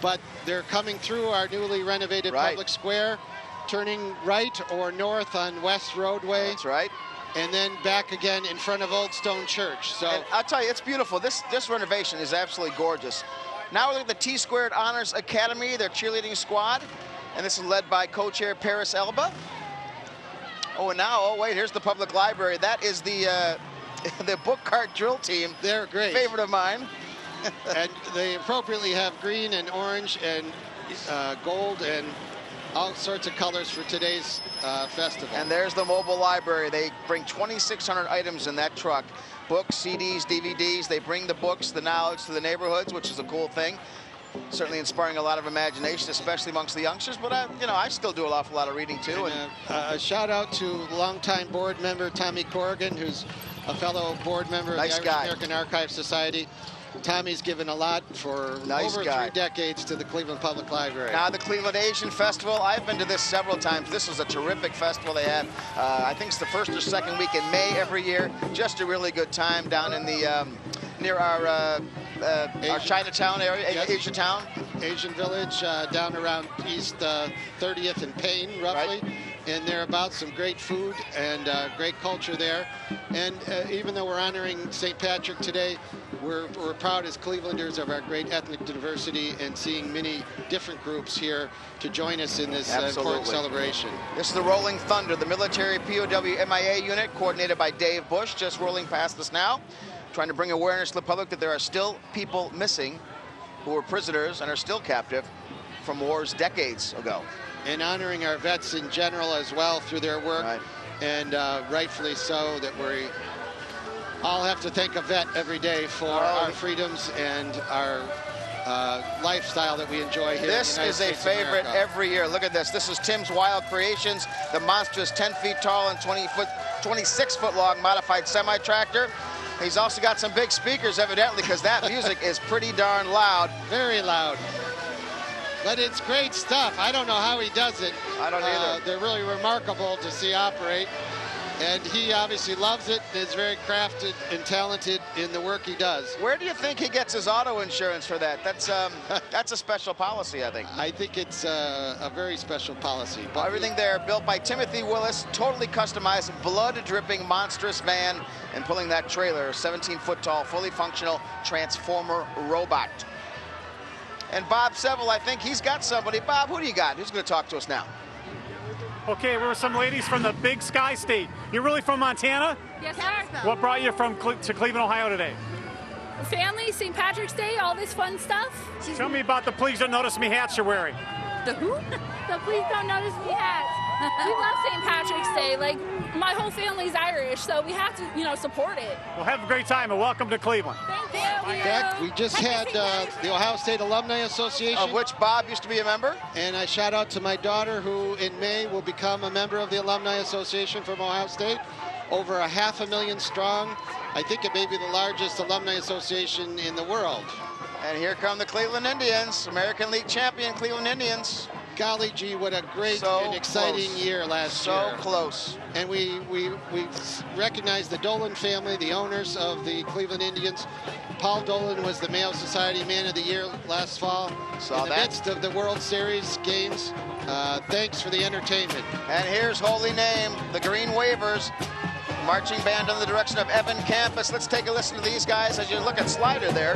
but they're coming through our newly renovated public square, turning right or north on West Roadway. That's right. And then back again in front of Old Stone Church. So and I'll tell you, it's beautiful. This renovation is absolutely gorgeous. Now we're at the T-Squared Honors Academy, their cheerleading squad, and this is led by co-chair Paris Elba. Oh, and now, oh wait, here's the public library. That is the book cart drill team. They're great. Favorite of mine. And they appropriately have green and orange and gold and all sorts of colors for today's festival. And there's the mobile library. They bring 2,600 items in that truck. Books, CDs, DVDs. They bring the books, the knowledge to the neighborhoods, which is a cool thing. Certainly inspiring a lot of imagination, especially amongst the youngsters. But I still do an awful lot of reading too. And a shout out to longtime board member Tommy Corrigan, who's a fellow board member of the Irish American Archive Society. Tommy's given a lot for Nice over guy. 3 decades to the Cleveland Public Library. Now the Cleveland Asian Festival. I've been to this several times. This is a terrific festival they have. I think it's the first or second week in May every year. Just a really good time down in the near our Chinatown area, Yes. Asian Town. Asian Village, down around East 30th and Payne, roughly. Right. And thereabouts, some great food and great culture there. And even though we're honoring St. Patrick today, we're proud as Clevelanders of our great ethnic diversity and seeing many different groups here to join us in this important celebration. This is the Rolling Thunder, the military POW MIA unit coordinated by Dave Bush, just rolling past us now, trying to bring awareness to the public that there are still people missing who were prisoners and are still captive from wars decades ago. And honoring our vets in general as well through their work, and rightfully so, that we all have to thank a vet every day for our freedoms and our lifestyle that we enjoy here This in the United is a States of favorite America. every year. Look at this. This is Tim's Wild Creations, the monstrous 10 feet tall and 26 foot long modified semi-tractor. He's also got some big speakers, evidently, because that music is pretty darn loud. Very loud. But it's great stuff. I don't know how he does it. I don't either. They're really remarkable to see operate. And he obviously loves it and is very crafted and talented in the work he does. Where do you think he gets his auto insurance for that? That's a special policy, I think. I think it's a very special policy. But everything there built by Timothy Willis, totally customized, blood-dripping, monstrous van, and pulling that trailer, 17-foot tall, fully functional Transformer robot. And Bob Seville, I think he's got somebody. Bob, who do you got? Who's going to talk to us now? Okay, we're with some ladies from the Big Sky State. You're really from Montana? Yes, sir. What brought you from to Cleveland, Ohio today? Family, St. Patrick's Day, all this fun stuff. Tell me about the Please Don't Notice Me hats you're wearing. The who? The Please Don't Notice Me hats. We love St. Patrick's Day. Like, my whole family's Irish, so we have to, support it. Well, have a great time and welcome to Cleveland. Thank you. In fact, we just had the Ohio State Alumni Association. Of which Bob used to be a member. And I shout out to my daughter, who in May will become a member of the Alumni Association from Ohio State. Over 500,000 strong. I think it may be the largest alumni association in the world. And here come the Cleveland Indians, American League champion Cleveland Indians. Golly gee, what a great and exciting year last year. So close. And we recognize the Dolan family, the owners of the Cleveland Indians. Paul Dolan was the Mayo Society Man of the Year last fall. In the midst of the World Series games. Thanks for the entertainment. And here's Holy Name, the Green Wavers. Marching band under the direction of Evan Campus. Let's take a listen to these guys as you look at Slider there.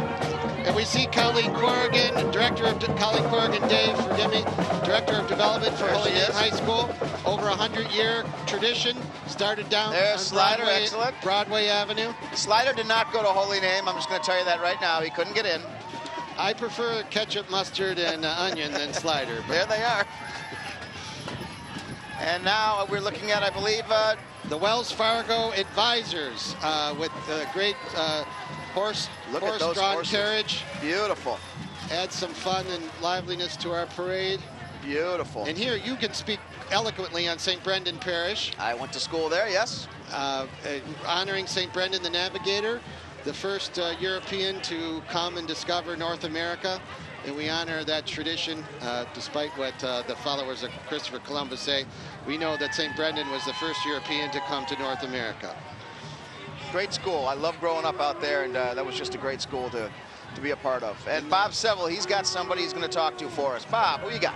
And we see Colleen Corrigan, Colleen Corrigan, Dave, forgive me, Director of Development for Holy Name High School. Over 100-year tradition. Started down There's on Slider, excellent. Broadway Avenue. Slider did not go to Holy Name. I'm just going to tell you that right now. He couldn't get in. I prefer ketchup, mustard, and onion than Slider. But there they are. And now we're looking at, I believe, the Wells Fargo Advisors with great horse-drawn carriage. Beautiful. Add some fun and liveliness to our parade. Beautiful. And here you can speak eloquently on St. Brendan Parish. I went to school there, yes. Honoring St. Brendan the Navigator, the first European to come and discover North America. And we honor that tradition, despite what the followers of Christopher Columbus say. We know that St. Brendan was the first European to come to North America. Great school. I love growing up out there, and that was just a great school to be a part of. And Bob Seville, he's got somebody he's going to talk to for us. Bob, who you got?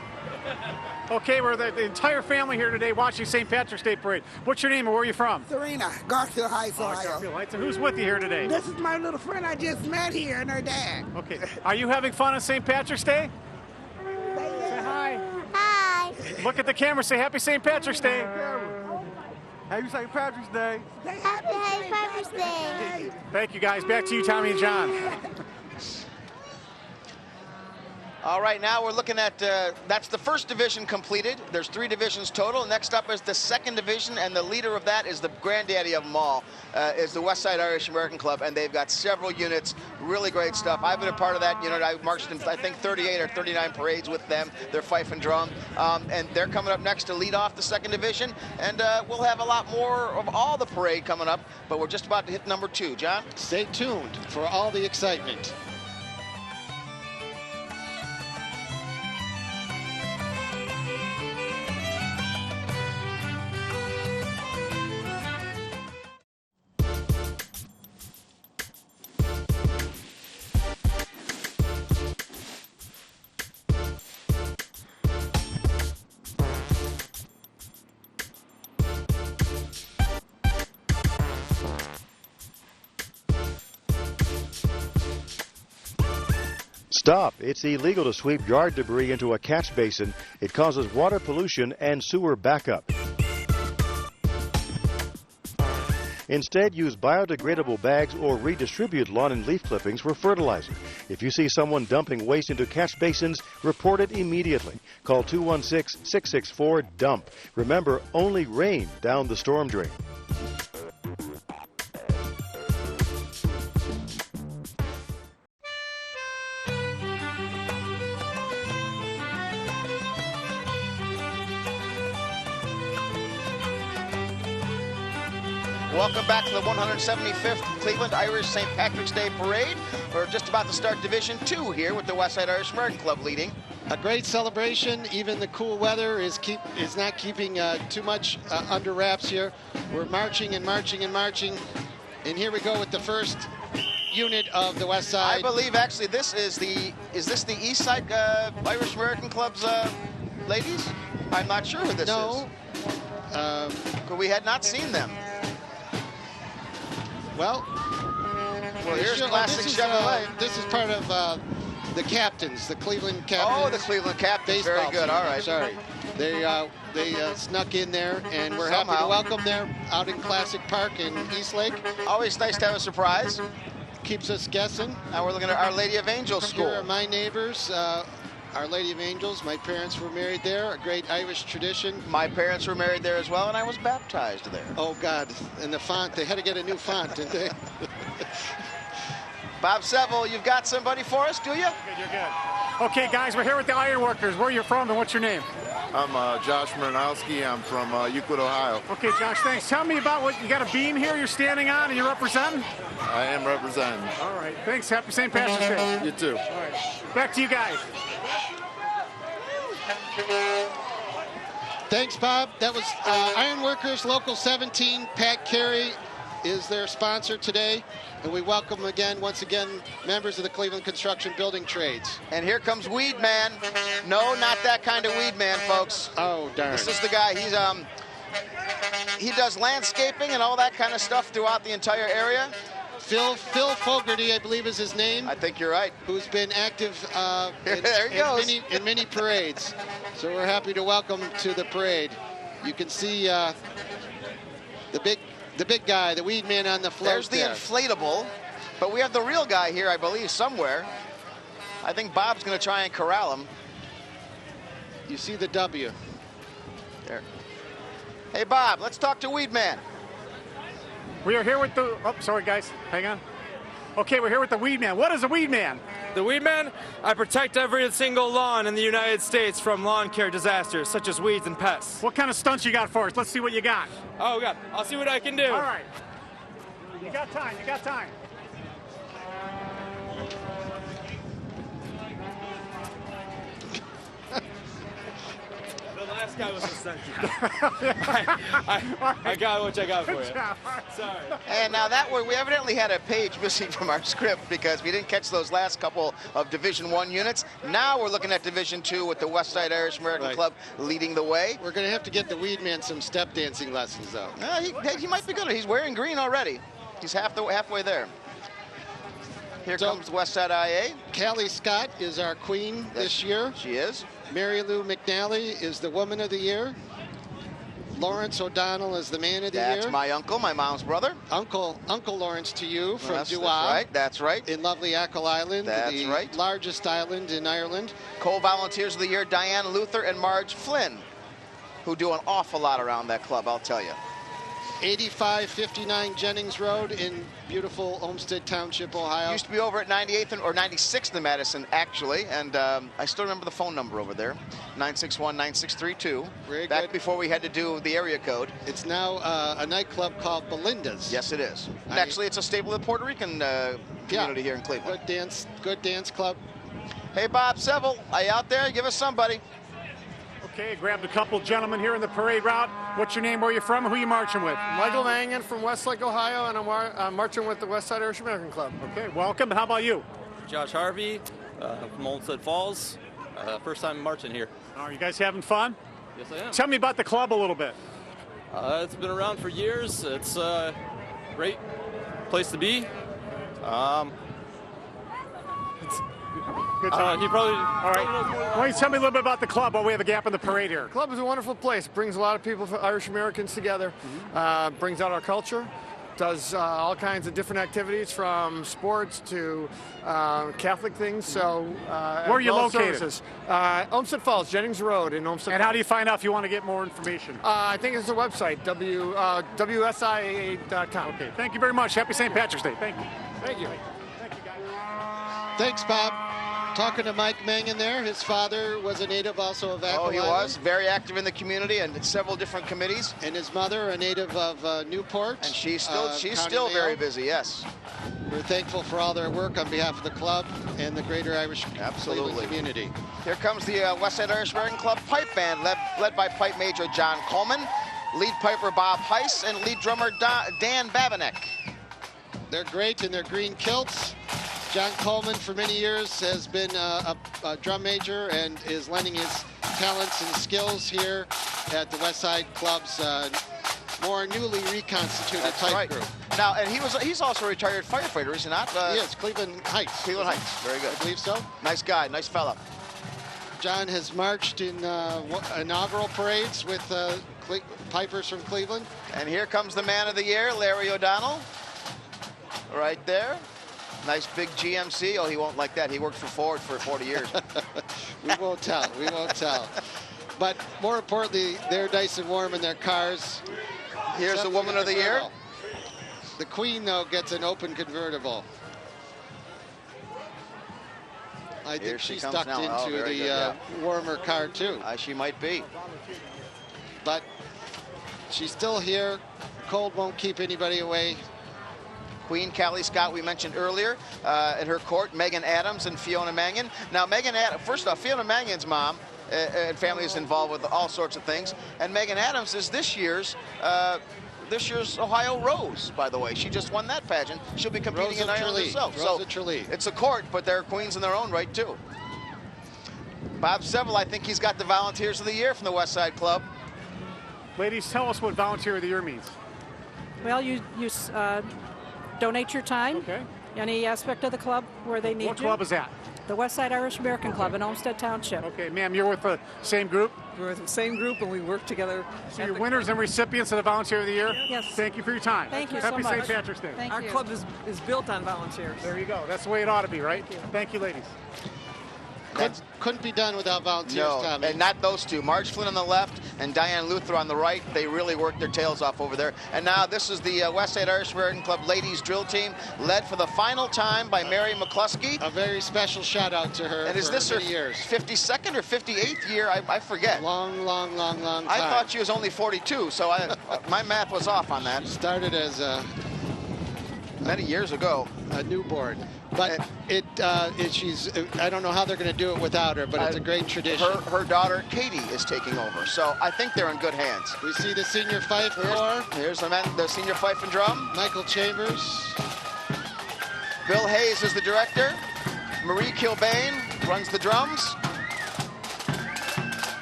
Okay, we're the entire family here today watching St. Patrick's Day Parade. What's your name and where are you from? Serena, Garfield Heights, Ohio. Garfield Heights. And who's with you here today? This is my little friend I just met here and her dad. Okay. Are you having fun on St. Patrick's Day? Say hi. Hi. Look at the camera. Say Happy St. Patrick's Day. Happy St. Patrick's Day. Happy St. Patrick's Day. Thank you, guys. Back to you, Tommy and John. All right, now we're looking at, that's the first division completed. There's 3 divisions total. Next up is the second division, and the leader of that is the granddaddy of them all, is the Westside Irish American Club, and they've got several units, really great stuff. I've been a part of that unit. I've marched in, I think, 38 or 39 parades with them. They're fife and drum, and they're coming up next to lead off the second division, and we'll have a lot more of all the parade coming up, but we're just about to hit number 2. John? Stay tuned for all the excitement. Stop. It's illegal to sweep yard debris into a catch basin. It causes water pollution and sewer backup. Instead, use biodegradable bags or redistribute lawn and leaf clippings for fertilizer. If you see someone dumping waste into catch basins, report it immediately. Call 216-664-DUMP. Remember, only rain down the storm drain. Welcome back to the 175th Cleveland Irish St. Patrick's Day Parade. We're just about to start Division 2 here with the Westside Irish American Club leading. A great celebration. Even the cool weather is not keeping too much under wraps here. We're marching and marching and marching. And here we go with the first unit of the West Side. I believe actually this is this the East Side Irish American Club's ladies? I'm not sure who this is. No. We had not seen them. Well, here's Classic Chevrolet. This is part of the Captains, the Cleveland Captains. Oh, the Cleveland Captains. Very good. Team. All right. Sorry. They snuck in there, and we're happy to welcome them out in Classic Park in Eastlake. Always nice to have a surprise. Keeps us guessing. Now we're looking at Our Lady of Angels School. Here are my neighbors. Our Lady of Angels. My parents were married there, a great Irish tradition. My parents were married there as well, and I was baptized there. Oh, God. And the font, they had to get a new font, didn't they? Bob Seville, you've got somebody for us, do you? Good, you're good. Okay, guys, we're here with the Ironworkers. Where are you from and what's your name? I'm Josh Murnowski. I'm from Euclid, Ohio. Okay, Josh, thanks. Tell me about what you got a beam here you're standing on and you're representing? I am representing. All right, thanks. Happy St. Patrick's Day. You too. All right, back to you guys. Thanks, Bob. That was Ironworkers Local 17. Pat Carey is their sponsor today. And we welcome once again, members of the Cleveland Construction Building Trades. And here comes Weed Man. No, not that kind of Weed Man, folks. Oh, darn. This is the guy. He does landscaping and all that kind of stuff throughout the entire area. Phil Fogarty, I believe is his name. I think you're right. Who's been active in many parades. So we're happy to welcome to the parade. You can see the big guy, the Weed Man on the float. There's the inflatable, but we have the real guy here, I believe, somewhere. I think Bob's going to try and corral him. You see the W. There. Hey, Bob, let's talk to Weed Man. We are here with the, oh, sorry guys, hang on. Okay, we're here with the Weed Man. What is a Weed Man? The Weed Man, I protect every single lawn in the United States from lawn care disasters, such as weeds and pests. What kind of stunts you got for us? Let's see what you got. Oh, God, I'll see what I can do. All right. You got time, you got time. Last guy was a stunt. I got what I got for you. Sorry. And now that we evidently had a page missing from our script because we didn't catch those last couple of Division 1 units. Now we're looking at Division 2 with the Westside Irish American Club leading the way. We're going to have to get the Weed Man some step dancing lessons, though. He might be good. He's wearing green already. He's halfway there. Here comes Westside IA. Callie Scott is our queen this year. She is. Mary Lou McNally is the Woman of the Year. Lawrence O'Donnell is the Man of the Year. That's my uncle, my mom's brother. Uncle Lawrence to you from Dua. That's right, that's right. In lovely Achill Island, that's right. Largest island in Ireland. Co-volunteers of the year, Diane Luther and Marge Flynn, who do an awful lot around that club, I'll tell you. 8559 Jennings Road in beautiful Olmsted Township, Ohio. Used to be over at 98th or 96th in Madison, actually, and I still remember the phone number over there, 961-9632. Very back good. Before we had to do the area code. It's now a nightclub called Belinda's. Yes, it is. Actually, it's a staple of the Puerto Rican community here in Cleveland. Good dance club. Hey, Bob Seville, are you out there? Give us somebody. Okay, grabbed a couple gentlemen here in the parade route. What's your name, where you from, and who you marching with? Michael Mangan from Westlake, Ohio, and I'm marching with the Westside Irish American Club. Okay, welcome. How about you? Josh Harvey from Olmsted Falls. First time marching here. Are you guys having fun? Yes, I am. Tell me about the club a little bit. It's been around for years. It's a great place to be. Good time. He probably. All right. Why don't you tell me a little bit about the club while we have a gap in the parade here? The club is a wonderful place. Brings a lot of people, Irish Americans, together. Brings out our culture. Does all kinds of different activities from sports to Catholic things. So, where are you located? Olmsted Falls, Jennings Road in Olmsted. And how do you find out if you want to get more information? I think it's a website, WSIA.com. Okay. Thank you very much. Happy St. Patrick's Day. Thank you. Thank you. Thanks, Bob. Talking to Mike Mangan there. His father was a native also of Ackle Oh, he Island. was very active in the community and several different committees. And his mother, a native of Newport. And she's still very busy, yes. We're thankful for all their work on behalf of the club and the greater Irish Cleveland community. Here comes the Westside Irish American Club Pipe Band, led by Pipe Major John Coleman, lead piper Bob Heiss, and lead drummer Dan Babinek. They're great in their green kilts. John Coleman, for many years, has been a drum major and is lending his talents and skills here at the Westside Club's more newly reconstituted pipe group. Now, and he's also a retired firefighter, is he not? He is, Cleveland Heights. Cleveland Heights, very good. I believe so. Nice guy, nice fella. John has marched in inaugural parades with pipers from Cleveland. And here comes the man of the year, Larry O'Donnell, right there. Nice big GMC. Oh, he won't like that. He worked for Ford for 40 years. We won't tell. We won't tell. But more importantly, they're nice and warm in their cars. Here's the woman of the year. The Queen, though, gets an open convertible. I think she's tucked into the warmer car, too. She might be. But she's still here. Cold won't keep anybody away. Queen Callie Scott, we mentioned earlier, in her court, Megan Adams and Fiona Mangan. Now, first off, Fiona Mangan's mom and family is involved with all sorts of things. And Megan Adams is this year's Ohio Rose, by the way. She just won that pageant. She'll be competing in Ireland herself. So it's a court, but they're queens in their own right, too. Bob Seville, I think he's got the Volunteers of the Year from the Westside Club. Ladies, tell us what Volunteer of the Year means. Well, you donate your time, any aspect of the club where they need you. What club is that? The Westside Irish American Club in Olmsted Township. Okay, ma'am, you're with the same group? We're with the same group, and we work together. So you're winners and recipients of the Volunteer of the Year? Yes. Thank you for your time. Thank you Happy so much. St. Patrick's Day. Thank Our you. club is built on volunteers. There you go. That's the way it ought to be, right? Thank you, ladies. Couldn't be done without volunteers, No, Tommy. and not those two. Marge Flynn on the left and Diane Luther on the right. They really worked their tails off over there. And now this is the Westside Irish American Club ladies drill team, led for the final time by Mary McCluskey. A very special shout out to her. And is this her 52nd or 58th year? I forget. Long time. I thought she was only 42, so my math was off on that. Started as many years ago. A newborn. But she's, I don't know how they're going to do it without her, but it's a great tradition. Her daughter, Katie, is taking over. So I think they're in good hands. We see the senior fife corps. Here's the senior fife and drum. Michael Chambers. Bill Hayes is the director. Marie Kilbane runs the drums.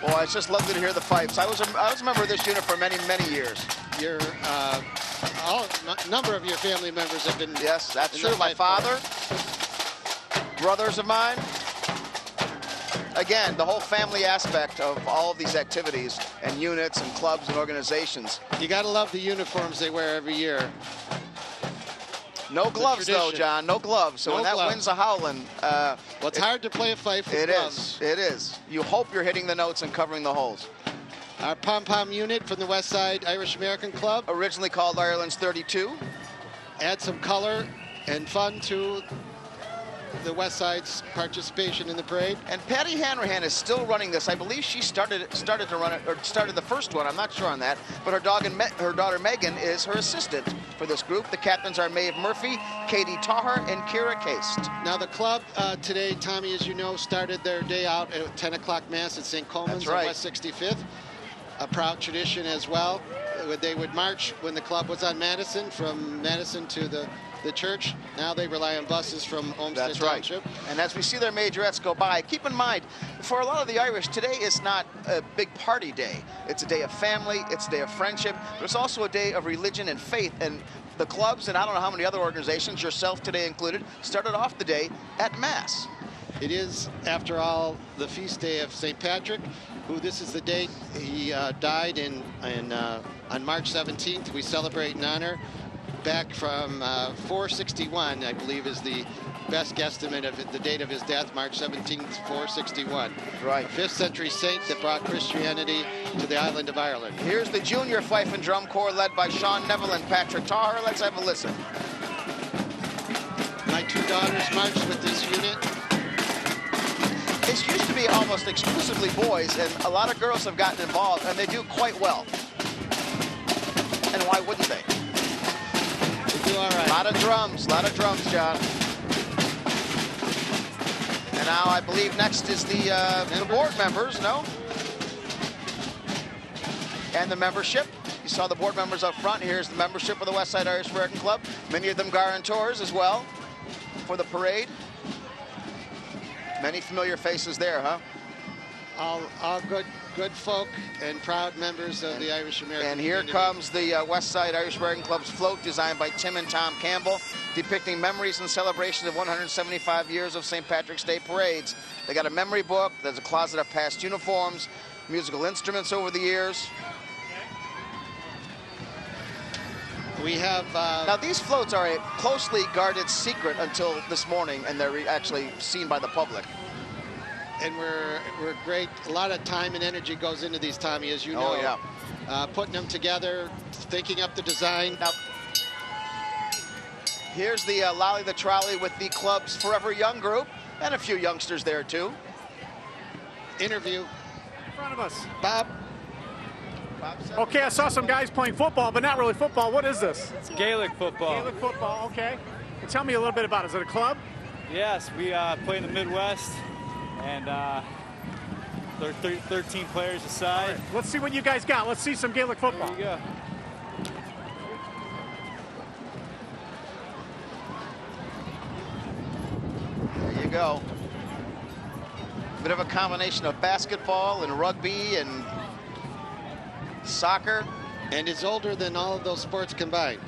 Boy, it's just lovely to hear the pipes. I was a member of this unit for many years. Your number of your family members have been. Yes, that's true. My father, brothers of mine. Again, the whole family aspect of all of these activities and units and clubs and organizations. You got to love the uniforms they wear every year. No gloves, though, John. No gloves. So No when that gloves. wind's a howling, well, it's hard to play a fife with gloves. It is. You hope you're hitting the notes and covering the holes. Our pom-pom unit from the Westside Irish American Club. Originally called Ireland's 32. Add some color and fun to the Westside's participation in the parade. And Patty Hanrahan is still running this. I believe she started to run it, or started the first one. I'm not sure on that. But her daughter Megan is her assistant for this group. The captains are Maeve Murphy, Katie Taher, and Kira Cast. Now the club today, Tommy, as you know, started their day out at 10 o'clock Mass at St. Coleman's on West 65th. A proud tradition as well. They would march when the club was on Madison, from Madison to the church. Now they rely on buses from Olmsted Township. And as we see their majorettes go by, keep in mind, for a lot of the Irish, today is not a big party day. It's a day of family, it's a day of friendship, but it's also a day of religion and faith. And the clubs, and I don't know how many other organizations, yourself today included, started off the day at Mass. It is, after all, the feast day of St. Patrick, who this is the date he died on March 17th. We celebrate in honor. Back from 461, I believe, is the best guesstimate of the date of his death, March 17th, 461. Right. 5th century saint that brought Christianity to the island of Ireland. Here's the junior fife and drum corps led by Sean Neville and Patrick Taher. Let's have a listen. My 2 daughters marched with this unit. This used to be almost exclusively boys, and a lot of girls have gotten involved, and they do quite well. And why wouldn't they? They do all right. A lot of drums, John. And now I believe next is the board members, no? And the membership. You saw the board members up front. Here's the membership of the Westside Irish American Club. Many of them guarantors as well for the parade. Many familiar faces there, huh? All good folk and proud members of the Irish American And here community. comes the Westside Irish American Club's float, designed by Tim and Tom Campbell, depicting memories and celebrations of 175 years of St. Patrick's Day parades. They got a memory book. There's a closet of past uniforms, musical instruments over the years. We have... now, these floats are a closely guarded secret until this morning, and they're actually seen by the public. And we're great. A lot of time and energy goes into these, Tommy, as you know. Oh, yeah. Putting them together, thinking up the design. Now, here's the Lolly the Trolley with the club's Forever Young group, and a few youngsters there, too. Interview. In front of us. Bob. Okay, I saw some guys playing football, but not really football. What is this? It's Gaelic football. Gaelic football, okay. And tell me a little bit about it. Is it a club? Yes, we play in the Midwest, and there are 13 players aside. Right. Let's see what you guys got. Let's see some Gaelic football. There you go. There you go. Bit of a combination of basketball and rugby and soccer. And is older than all of those sports combined.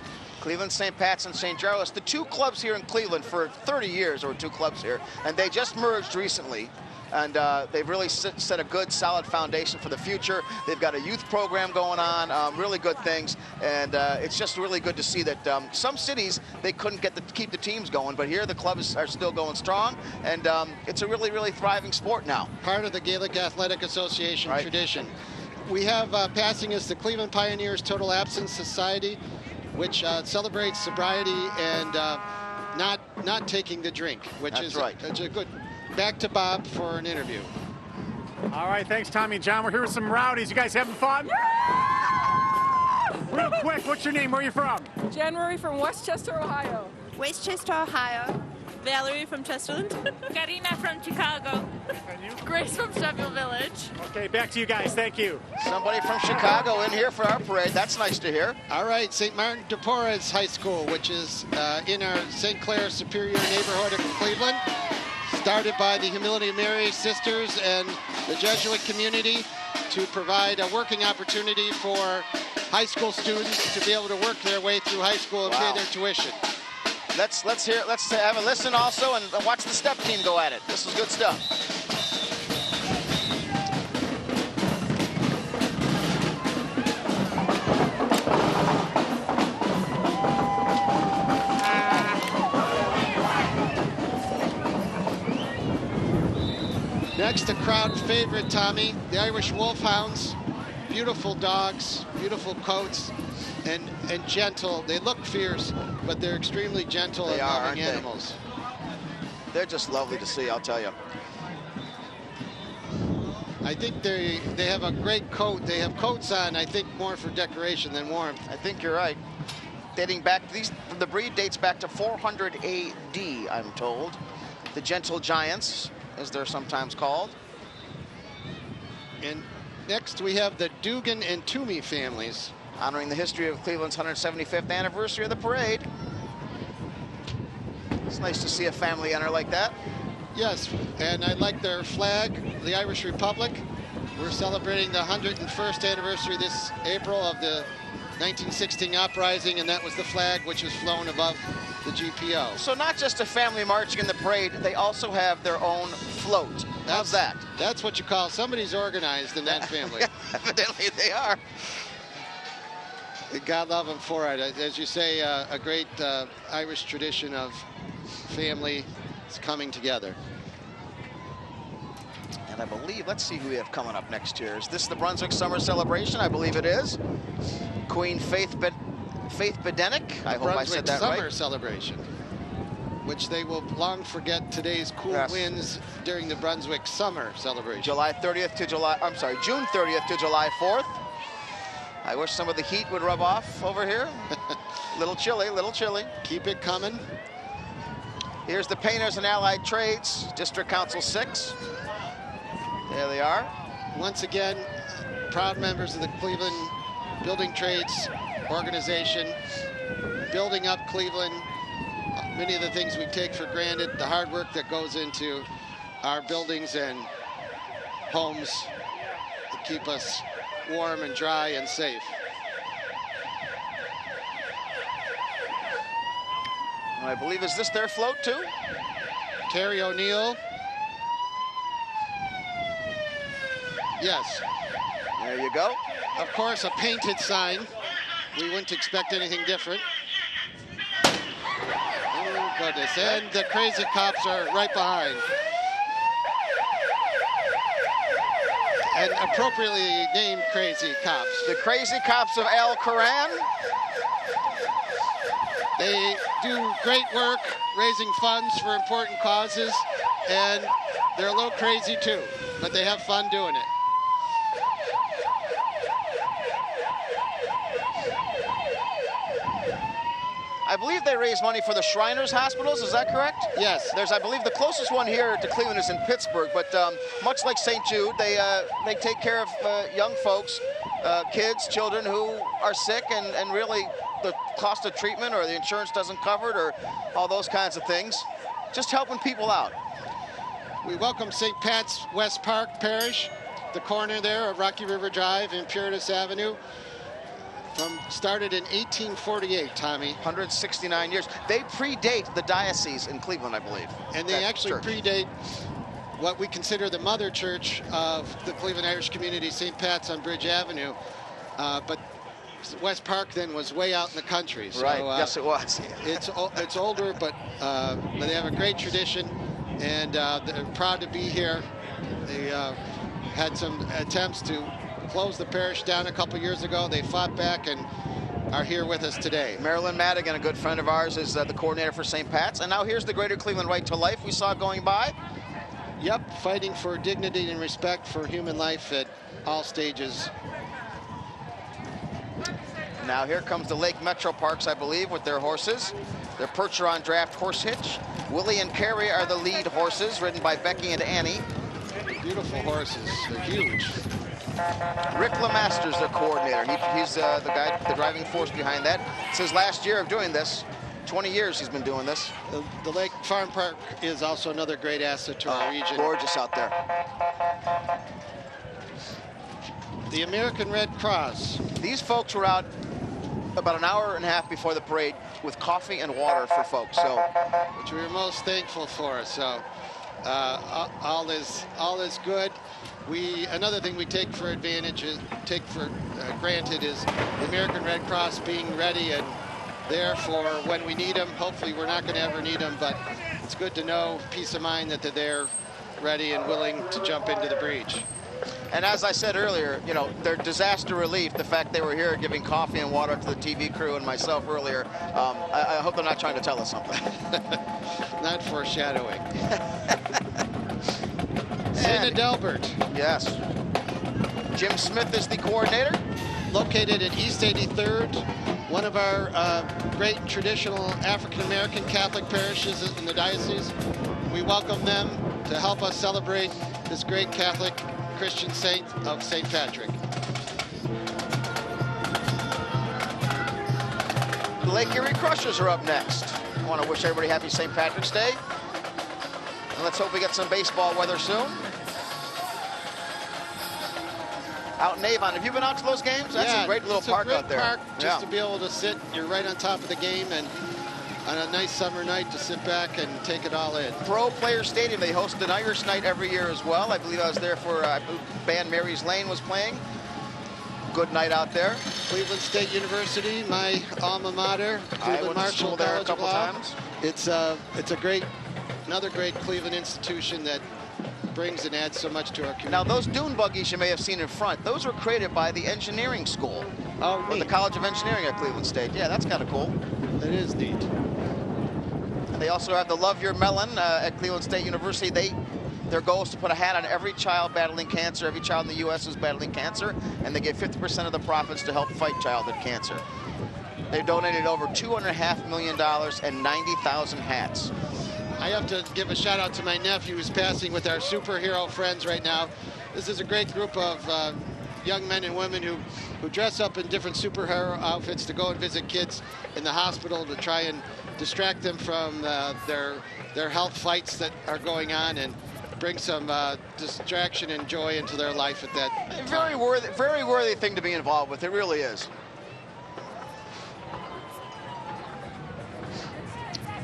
Cleveland St. Pat's and St. Giles, the 2 clubs here in Cleveland for 30 years, or 2 clubs here, and they just merged recently. And they've really set a good, solid foundation for the future. They've got a youth program going on, really good things. And it's just really good to see that some cities, they couldn't keep the teams going, but here the clubs are still going strong. And it's a really, really thriving sport now. Part of the Gaelic Athletic Association tradition. We have passing us the Cleveland Pioneers Total Absence Society, which celebrates sobriety and not taking the drink, which is a good. Back to Bob for an interview. All right, thanks, Tommy and John. We're here with some rowdies. You guys having fun? Real quick, what's your name? Where are you from? January from Westchester, Ohio. Westchester, Ohio. Valerie from Chesterland. Karina from Chicago. Grace from Sheffield Village. Okay, back to you guys. Thank you. Somebody from Chicago in here for our parade. That's nice to hear. All right, St. Martin de Porres High School, which is in our St. Clair Superior neighborhood of Cleveland. Started by the Humility of Mary Sisters and the Jesuit community to provide a working opportunity for high school students to be able to work their way through high school and pay their tuition. Let's have a listen also and watch the step team go at it. This is good stuff. Next, a crowd favorite, Tommy, the Irish Wolfhounds. Beautiful dogs, beautiful coats, and gentle. They look fierce, but they're extremely gentle and loving animals. They're just lovely to see, I'll tell you. I think they have a great coat. They have coats on, I think, more for decoration than warmth. I think you're right. Dating back, the breed dates back to 400 AD, I'm told. The Gentle Giants, as they're sometimes called. And next we have the Dugan and Toomey families. Honoring the history of Cleveland's 175th anniversary of the parade. It's nice to see a family enter like that. Yes, and I like their flag, the Irish Republic. We're celebrating the 101st anniversary this April of the 1916 uprising, and that was the flag which was flown above the GPO. So not just a family marching in the parade, they also have their own float. How's that? That's what you call somebody's organized in that family. Evidently they are. God love them for it. As you say, a great Irish tradition of family coming together. And I believe, let's see who we have coming up next year. Is this the Brunswick Summer Celebration? I believe it is. Queen Faith Bedenick. I hope I said that right. Summer Celebration, which they will long forget today's cool winds during the Brunswick Summer Celebration. June 30th to July 4th. I wish some of the heat would rub off over here. Little chilly, little chilly. Keep it coming. Here's the Painters and Allied Trades, District Council 6. There they are. Once again, proud members of the Cleveland Building Trades organization, building up Cleveland. Many of the things we take for granted, the hard work that goes into our buildings and homes to keep us warm and dry and safe. I believe, is this their float too? Terry O'Neill. Yes. There you go. Of course, a painted sign. We wouldn't expect anything different. Oh, goodness. And the Crazy Cops are right behind. And appropriately named Crazy Cops. The Crazy Cops of Al Koran. They do great work raising funds for important causes, and they're a little crazy too, but they have fun doing it. I believe they raise money for the Shriners Hospitals, is that correct? Yes. There's, I believe, the closest one here to Cleveland is in Pittsburgh, but much like St. Jude, they take care of young folks, kids, children who are sick, and really the cost of treatment or the insurance doesn't cover it or all those kinds of things. Just helping people out. We welcome St. Pat's West Park Parish, the corner there of Rocky River Drive and Puritas Avenue. Started in 1848, Tommy. 169 years. They predate the diocese in Cleveland, I believe. And they actually predate what we consider the mother church of the Cleveland Irish community, St. Pat's on Bridge Avenue. But West Park then was way out in the country. So, right, yes it was. It's older, but they have a great tradition, and they're proud to be here. They had some attempts to close the parish down a couple years ago. They fought back and are here with us today. Marilyn Madigan, a good friend of ours, is the coordinator for St. Pat's. And now here's the Greater Cleveland Right to Life we saw going by. Yep, fighting for dignity and respect for human life at all stages. Now here comes the Lake Metro Parks, I believe, with their horses. Their Percheron Draft Horse Hitch. Willie and Carrie are the lead horses, ridden by Becky and Annie. Beautiful horses, they're huge. Rick LeMaster's their coordinator. He's the guy, the driving force behind that. It's his last year of doing this. 20 years he's been doing this. The Lake Farm Park is also another great asset to our region. Gorgeous out there. The American Red Cross. These folks were out about an hour and a half before the parade with coffee and water for folks. So, which we were most thankful for. So all is good. Another thing we take for granted is the American Red Cross being ready and there for when we need them. Hopefully we're not going to ever need them, but it's good to know, peace of mind, that they're there, ready and willing to jump into the breach. And as I said earlier, you know, their disaster relief, the fact they were here giving coffee and water to the TV crew and myself earlier, I hope they're not trying to tell us something. Not foreshadowing. St. Adelbert. Yes. Jim Smith is the coordinator. Located at East 83rd, one of our great traditional African-American Catholic parishes in the diocese. We welcome them to help us celebrate this great Catholic Christian saint of St. Patrick. The Lake Erie Crushers are up next. I want to wish everybody happy St. Patrick's Day. And let's hope we get some baseball weather soon. Out in Avon, have you been out to those games? That's a great little park out there. Park just to be able to sit. You're right on top of the game, and on a nice summer night to sit back and take it all in. Pro Player Stadium, they host an Irish night every year as well. I believe I was there for band Mary's Lane was playing. Good night out there. Cleveland State University, my alma mater. Cleveland Marshall there a College of couple Law. times. It's a another great Cleveland institution that brings and adds so much to our community. Now, those dune buggies you may have seen in front, those were created by the engineering school. Oh, or the College of Engineering at Cleveland State. Yeah, that's kind of cool. That is neat. And they also have the Love Your Melon at Cleveland State University. Their goal is to put a hat on every child battling cancer, every child in the U.S. who's battling cancer, and they give 50% of the profits to help fight childhood cancer. They've donated over $2.5 million and 90,000 hats. I have to give a shout out to my nephew who's passing with our superhero friends right now. This is a great group of young men and women who dress up in different superhero outfits to go and visit kids in the hospital to try and distract them from their health fights that are going on and bring some distraction and joy into their life at that time. Very worthy thing to be involved with. It really is.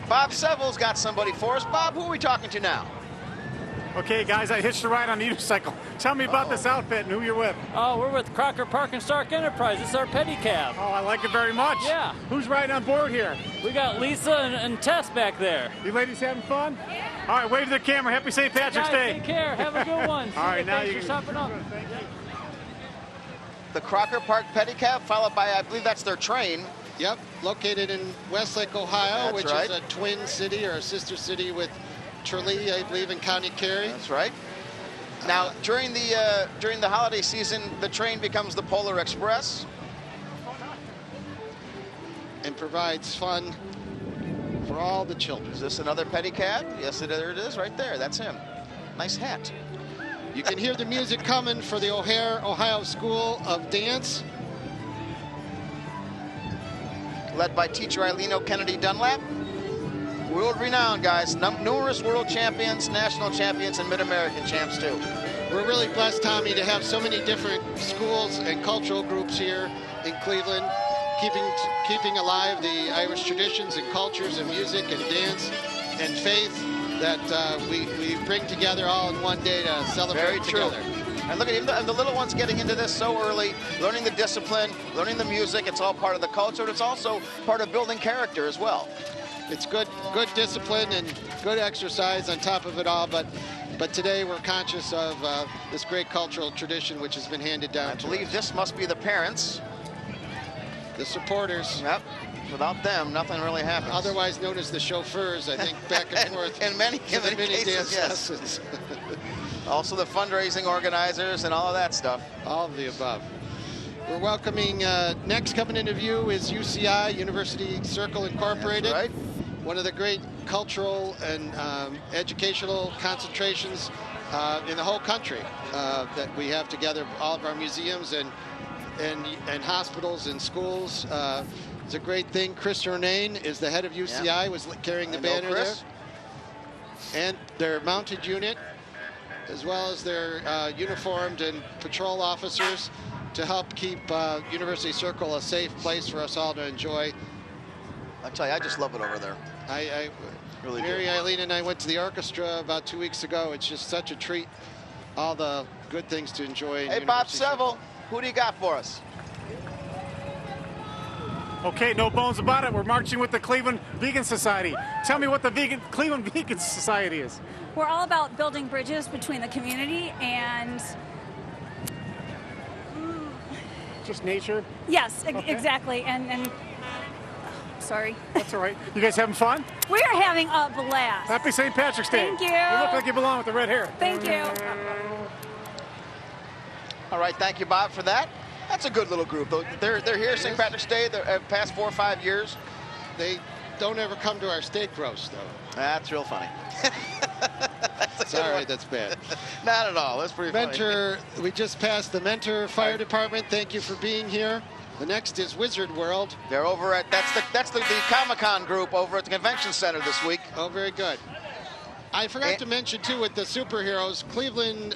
Bob Seville's got somebody for us. Bob, who are we talking to now? Okay, guys, I hitched a ride on the unicycle. Tell me about this outfit and who you're with. Oh, we're with Crocker Park and Stark Enterprise. This is our pedicab. Oh, I like it very much. Yeah. Who's riding on board here? We got Lisa and Tess back there. You ladies having fun? Yeah. All right, wave to the camera. Happy St. Patrick's Day. Take care. Have a good one. All right, now you you can shopping up. The Crocker Park Pedicab, followed by, I believe that's their train. Yep, located in Westlake, Ohio, That's which right. is a twin city or a sister city with Tralee, I believe, in County Kerry. That's right. Now, during the holiday season, the train becomes the Polar Express. And provides fun for all the children. Is this another pedicab? Yes, there it is right there. That's him. Nice hat. You can hear the music coming for the O'Hare, Ohio School of Dance. Led by teacher Eileen O'Kennedy Dunlap. World renowned, guys. Numerous world champions, national champions, and Mid-American champs, too. We're really blessed, Tommy, to have so many different schools and cultural groups here in Cleveland, keeping alive the Irish traditions and cultures and music and dance and faith that we bring together all in one day to celebrate together. And look at him, the little ones getting into this so early, learning the discipline, learning the music. It's all part of the culture, and it's also part of building character as well. It's good discipline and good exercise on top of it all, but today we're conscious of this great cultural tradition which has been handed down to us. I believe this must be the parents. The supporters. Yep. Without them, nothing really happens. Otherwise known as the chauffeurs, I think, back and forth. In many cases, dance yes. lessons. Also the fundraising organizers and all of that stuff. All of the above. We're welcoming, next coming into view is UCI, University Circle Incorporated. That's right. One of the great cultural and educational concentrations in the whole country that we have together, all of our museums and hospitals and schools. It's a great thing. Chris Urnane is the head of UCI, was carrying the banner there. And their mounted unit, as well as their uniformed and patrol officers to help keep University Circle a safe place for us all to enjoy. I tell you, I just love it over there. I really Mary Eileen and I went to the orchestra about 2 weeks ago. It's just such a treat. All the good things to enjoy. Hey, Bob Seville, who do you got for us? Okay, no bones about it. We're marching with the Cleveland Vegan Society. Tell me what the Cleveland Vegan Society is. We're all about building bridges between the community and... Just nature? Yes, Okay. exactly. And sorry. That's all right. You guys having fun? We are having a blast. Happy St. Patrick's Day. Thank you. You look like you belong with the red hair. Thank you. All right, thank you, Bob, for that. That's a good little group. They're here St. Patrick's Day. They're past 4 or 5 years. They don't ever come to our steak roast, though. That's real funny. Sorry, that's bad. Not at all. That's pretty Mentor, we just passed the Mentor Fire Department. Thank you for being here. The next is Wizard World. They're over at, that's the Comic-Con group over at the Convention Center this week. Oh, very good. I forgot to mention, too, with the superheroes, Cleveland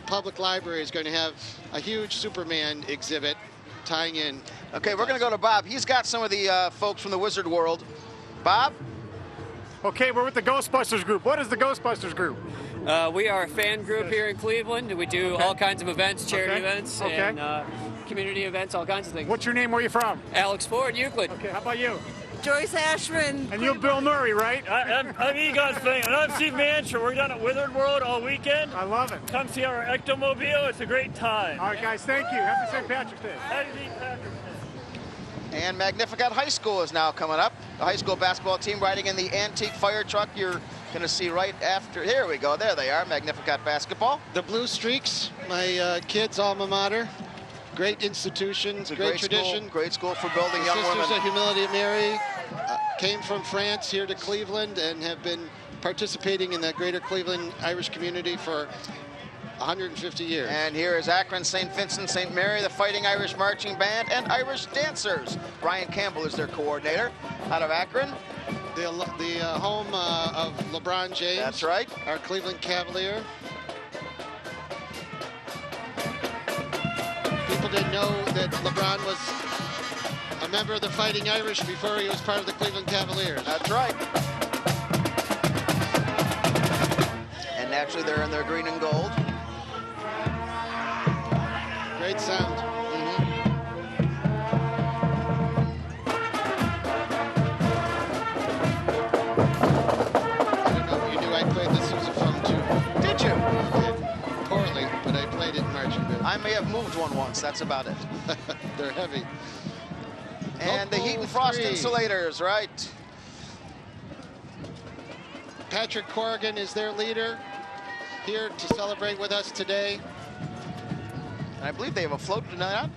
Public Library is going to have a huge Superman exhibit tying in. Okay, we're going to go to Bob. He's got some of the folks from the Wizard World Bob? Okay, we're with the Ghostbusters group. What is the Ghostbusters group? We are a fan group here in Cleveland. We do all kinds of events, charity events, and community events, all kinds of things. What's your name? Where are you from? Alex Ford, Euclid. Okay, how about you? Joyce Ashman. And you're Bill Murray, right? I'm Egon's fan, and I'm Steve Mancher. We're down at Wizard World all weekend. I love it. Come see our Ectomobile. It's a great time. All right, guys, thank you. Happy St. Patrick's Day. Happy St. Patrick's Day. And Magnificat High School is now coming up. The high school basketball team riding in the antique fire truck. You're going to see right after. Here we go. There they are, Magnificat basketball. The Blue Streaks, my kids' alma mater. Great institution, It's a great tradition. Great school for building young Sisters women. of Humility of Mary came from France here to Cleveland and have been participating in the greater Cleveland Irish community for 150 years. And here is Akron St. Vincent St. Mary, the Fighting Irish Marching Band, and Irish Dancers. Brian Campbell is their coordinator out of Akron. The home of LeBron James. That's right. Our Cleveland Cavalier. People didn't know that LeBron was a member of the Fighting Irish before he was part of the Cleveland Cavaliers. That's right. And naturally, they're in their green and gold. Great sound. I don't know if you knew I played the sousaphone too. Did you? I did. Poorly, but I played it in marching band. I may have moved one once. That's about it. They're heavy. And the heat and frost insulators, right? Patrick Corrigan is their leader, here to celebrate with us today. And I believe they have a float tonight.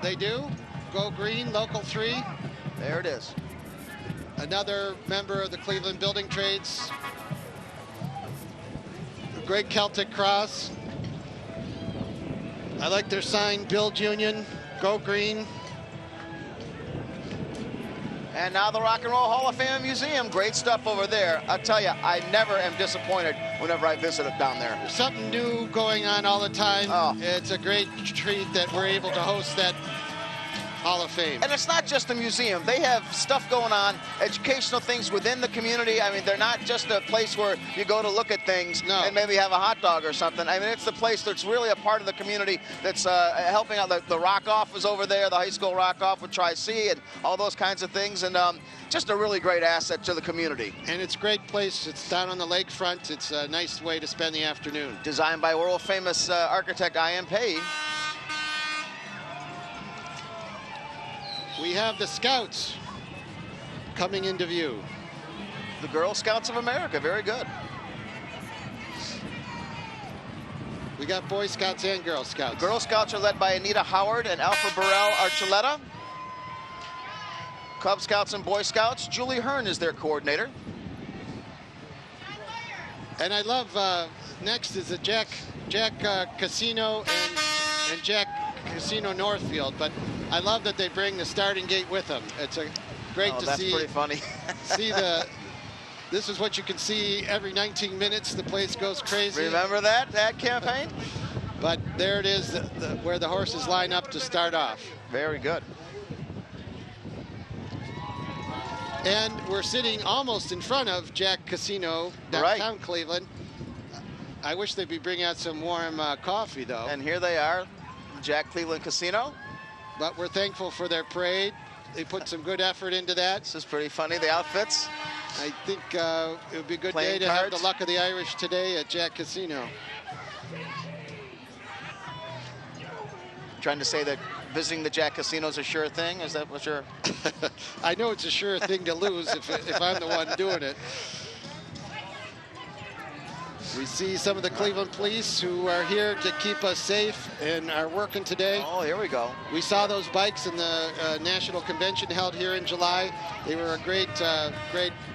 They do. Go Green, Local 3. There it is. Another member of the Cleveland Building Trades. Great Celtic Cross. I like their sign, Build Union, Go Green. And now the Rock and Roll Hall of Fame Museum. Great stuff over there. I'll tell you, I never am disappointed whenever I visit it down there. There's something new going on all the time. Oh. It's a great treat that we're able to host that Hall of Fame. And it's not just a museum. They have stuff going on, educational things within the community. I mean, they're not just a place where you go to look at things and maybe have a hot dog or something. I mean, it's the place that's really a part of the community that's helping out. The Rock Off is over there, the high school Rock Off with Tri-C and all those kinds of things. And just a really great asset to the community. And it's a great place. It's down on the lakefront. It's a nice way to spend the afternoon. Designed by world-famous architect I.M. Pei. We have the Scouts coming into view. The Girl Scouts of America, very good. We got Boy Scouts and Girl Scouts. Girl Scouts are led by Anita Howard and Alpha Burrell Archuleta. Cub Scouts and Boy Scouts, Julie Hearn is their coordinator. And I love, next is the Jack Casino and Jack Casino Northfield, but I love that they bring the starting gate with them. It's great to that's see. Pretty funny. This is what you can see every 19 minutes. The place goes crazy. Remember that campaign? But there it is, where the horses line up to start off. Very good. And we're sitting almost in front of Jack Casino, downtown Cleveland. I wish they'd be bringing out some warm coffee, though. And here they are, Jack Cleveland Casino. But we're thankful for their parade. They put some good effort into that. This is pretty funny, the outfits. I think it would be a good day to have the luck of the Irish today at Jack Casino. Trying to say that visiting the Jack Casino is a sure thing? Is that what you're... I know it's a sure thing to lose if I'm the one doing it. We see some of the Cleveland police who are here to keep us safe and are working today. Oh, here we go. We saw those bikes in the National Convention held here in July. They were a great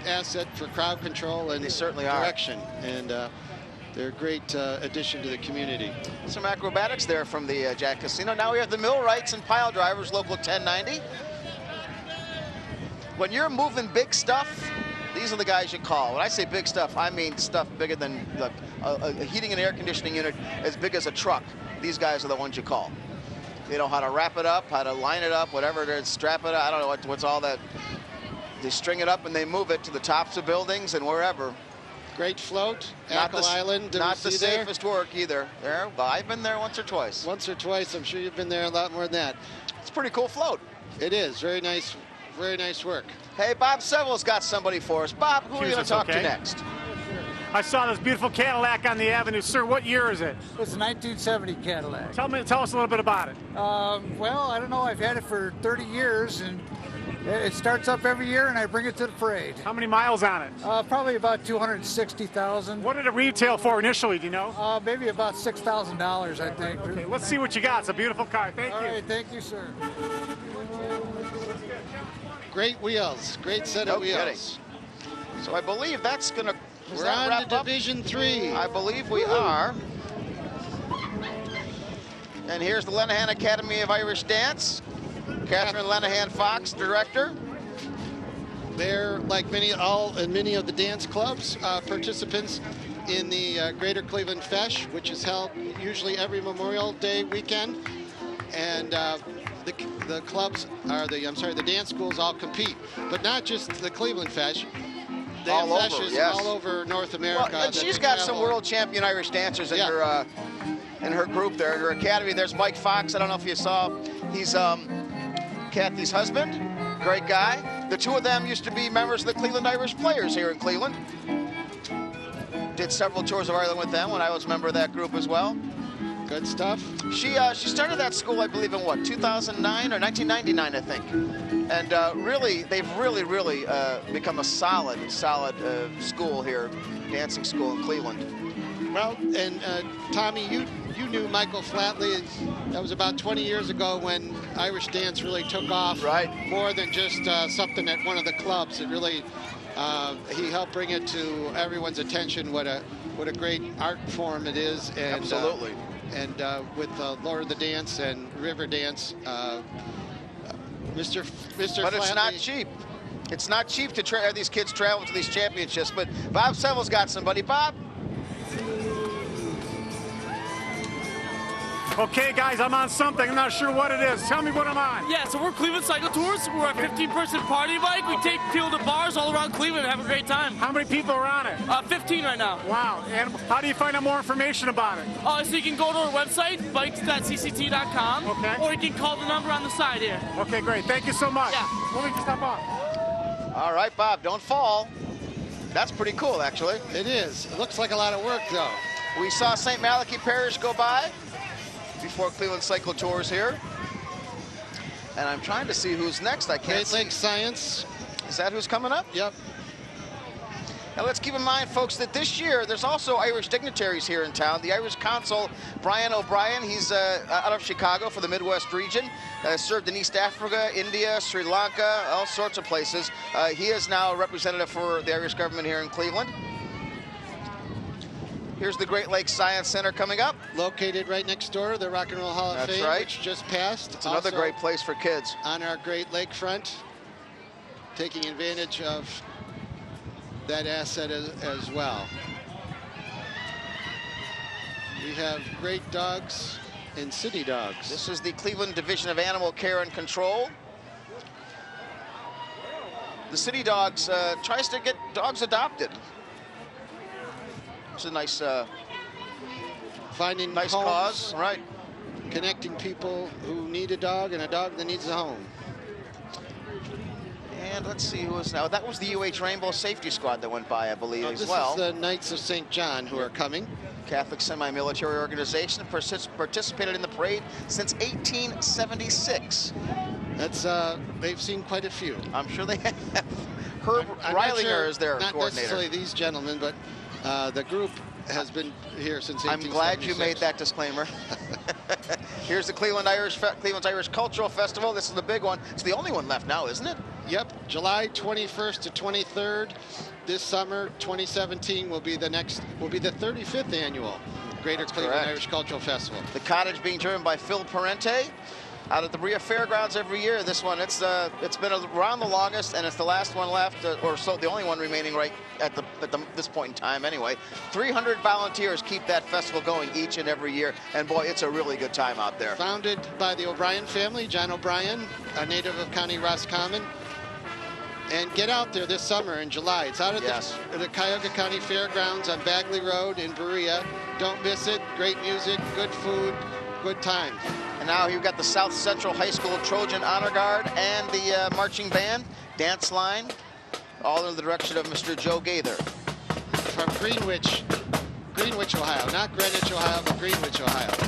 asset for crowd control and they certainly direction. And they're a great addition to the community. Some acrobatics there from the Jack Casino. Now we have the millwrights and pile drivers, local 1090. When you're moving big stuff, these are the guys you call. When I say big stuff, I mean stuff bigger than a heating and air conditioning unit as big as a truck. These guys are the ones you call. They know how to wrap it up, how to line it up, whatever it is, strap it up. I don't know what's all that They string it up and they move it to the tops of buildings and wherever. Great float. Not Ackle Island. not the safest work either. There, well, I've been there once or twice. Once or twice. I'm sure you've been there a lot more than that. It's a pretty cool float. It is. Very nice work. Hey, Bob Seville's got somebody for us. Bob, who are you going to talk to next? I saw this beautiful Cadillac on the avenue. Sir, what year is it? It's a 1970 Cadillac. Tell us a little bit about it. Well, I don't know. I've had it for 30 years, and it starts up every year, and I bring it to the parade. How many miles on it? Probably about 260,000. What did it retail for initially, do you know? Maybe about $6,000, I think. Okay, let's see what you got. It's a beautiful car. Thank you. All right, thank you, sir. Great wheels. Great set of wheels. Kidding. So I believe that's going to... We're on to Division 3. I believe we are. And here's the Lenahan Academy of Irish Dance. Catherine Lenahan Fox, director. They're, like many of the dance clubs, participants in the Greater Cleveland Fesh, which is held usually every Memorial Day weekend. And the clubs are the dance schools all compete, but not just the Cleveland Fesh. All over, yes. All over North America. Well, and she's got some world champion Irish dancers in her group there, in her academy. There's Mike Fox. I don't know if you saw. He's Kathy's husband. Great guy. The two of them used to be members of the Cleveland Irish Players here in Cleveland. Did several tours of Ireland with them when I was a member of that group as well. Good stuff. She started that school, I believe, in what, 2009 or 1999, I think. And really, they've really become a solid school here, dancing school in Cleveland. Well, and Tommy, you knew Michael Flatley. That was about 20 years ago when Irish dance really took off. Right. More than just something at one of the clubs. It really, he helped bring it to everyone's attention. What a great art form it is. And, absolutely. And with Lord of the Dance and River Dance, Mr. But Flatley, it's not cheap. It's not cheap to have these kids travel to these championships. But Bob Seville's got somebody. Bob? Okay, guys, I'm on something. I'm not sure what it is. Tell me what I'm on. Yeah, so we're Cleveland Cycle Tours. We're a 15-person party bike. We take people to bars all around Cleveland and have a great time. How many people are on it? 15 right now. Wow. And how do you find out more information about it? So you can go to our website, bikes.cct.com, or you can call the number on the side here. Okay, great. Thank you so much. Yeah. We'll make you stop off. All right, Bob, don't fall. That's pretty cool, actually. It is. It looks like a lot of work, though. We saw St. Malachi Parish go by before Cleveland Cycle Tours here. And I'm trying to see who's next. I can't see. Great Lakes Science. Is that who's coming up? Yep. Now let's keep in mind, folks, that this year there's also Irish dignitaries here in town. The Irish consul, Brian O'Brien, he's out of Chicago for the Midwest region. Served in East Africa, India, Sri Lanka, all sorts of places. He is now a representative for the Irish government here in Cleveland. Here's the Great Lakes Science Center coming up. Located right next door to the Rock and Roll Hall of Fame, which just passed. It's another great place for kids. On our Great Lake front, taking advantage of that asset as well. We have great dogs and city dogs. This is the Cleveland Division of Animal Care and Control. The city dogs tries to get dogs adopted. It's a nice, finding nice homes, cause, right? Connecting people who need a dog and a dog that needs a home. And let's see who is now. That was the UH Rainbow Safety Squad that went by, I believe, as well. This is the Knights of St. John who are coming. Catholic semi-military organization, participated in the parade since 1876. That's they've seen quite a few. I'm sure they have. Herb Reilinger is their coordinator. Not necessarily these gentlemen, but the group has been here since 1876. I'm glad you made that disclaimer. Here's the Cleveland's Irish Cultural Festival. This is the big one. It's the only one left now, isn't it? Yep, July 21st to 23rd. This summer, 2017, will be the 35th annual Greater Cleveland Irish Cultural Festival. The cottage being driven by Phil Parente out at the Berea Fairgrounds every year. This one, it's been around the longest, and it's the last one left, or so the only one remaining right at this point in time anyway. 300 volunteers keep that festival going each and every year, and boy, it's a really good time out there. Founded by the O'Brien family, John O'Brien, a native of County Roscommon, And get out there this summer in July. It's out at the Cuyahoga County Fairgrounds on Bagley Road in Berea. Don't miss it. Great music, good food, good time. And now you've got the South Central High School Trojan Honor Guard and the marching band, dance line, all in the direction of Mr. Joe Gaither. From Greenwich, Ohio. Not Greenwich, Ohio, but Greenwich, Ohio.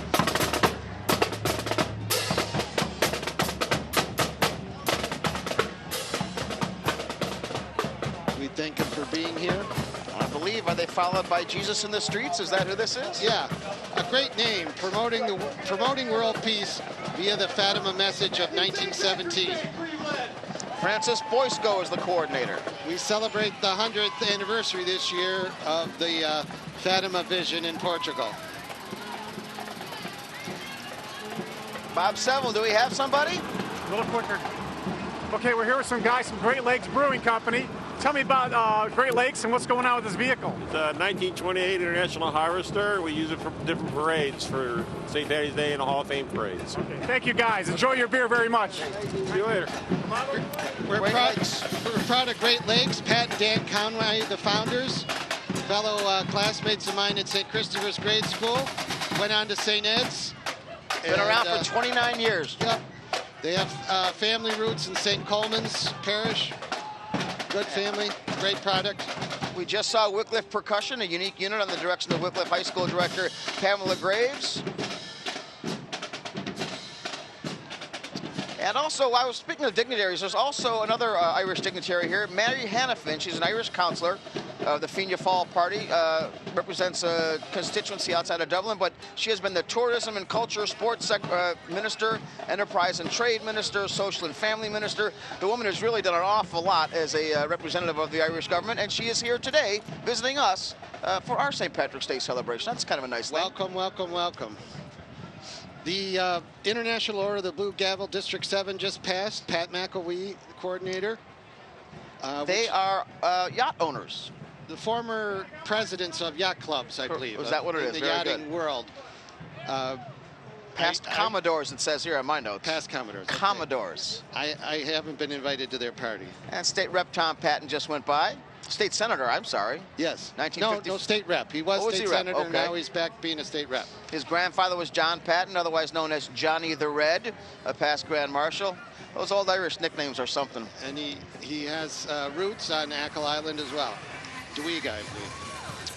We thank him for being here. I believe, are they followed by Jesus in the Streets? Is that who this is? Yeah, a great name, promoting world peace via the Fatima message of 1917. Francis Boisco is the coordinator. We celebrate the 100th anniversary this year of the Fatima vision in Portugal. Bob Seville, do we have somebody? A little quicker. Okay, we're here with some guys from Great Lakes Brewing Company. Tell me about Great Lakes and what's going on with this vehicle. It's a 1928 International Harvester. We use it for different parades, for St. Patty's Day and the Hall of Fame parades. Okay, thank you guys. Enjoy your beer very much. See you later. We're proud of Great Lakes. Pat and Dan Conway, the founders, fellow classmates of mine at St. Christopher's Grade School, went on to St. Ed's. Been around for 29 years. Yep. They have family roots in St. Coleman's Parish. Good family, great product. We just saw Wycliffe Percussion, a unique unit on the direction of Wycliffe High School Director Pamela Graves. And also, I was speaking of dignitaries, there's also another Irish dignitary here, Mary Hannafin. She's an Irish councillor of the Fianna Fáil party, represents a constituency outside of Dublin, but she has been the tourism and culture, sports minister, enterprise and trade minister, social and family minister. The woman has really done an awful lot as a representative of the Irish government, and she is here today visiting us for our St. Patrick's Day celebration. That's kind of a nice thing. Welcome, welcome, welcome. The International Order of the Blue Gavel, District 7 just passed. Pat McElwee, the coordinator. They are yacht owners. The former presidents of yacht clubs, I believe. Is that what it is? In the yachting world. Past Commodores, it says here on my notes. Past Commodores. Okay. Commodores. I haven't been invited to their party. And State Rep Tom Patton just went by. State Senator, I'm sorry. Yes. 1950. No, State Rep. He was State Senator, okay. Now he's back being a State Rep. His grandfather was John Patton, otherwise known as Johnny the Red, a past Grand Marshal. Those old Irish nicknames are something. And he has roots on Ackle Island as well. Dewey guy.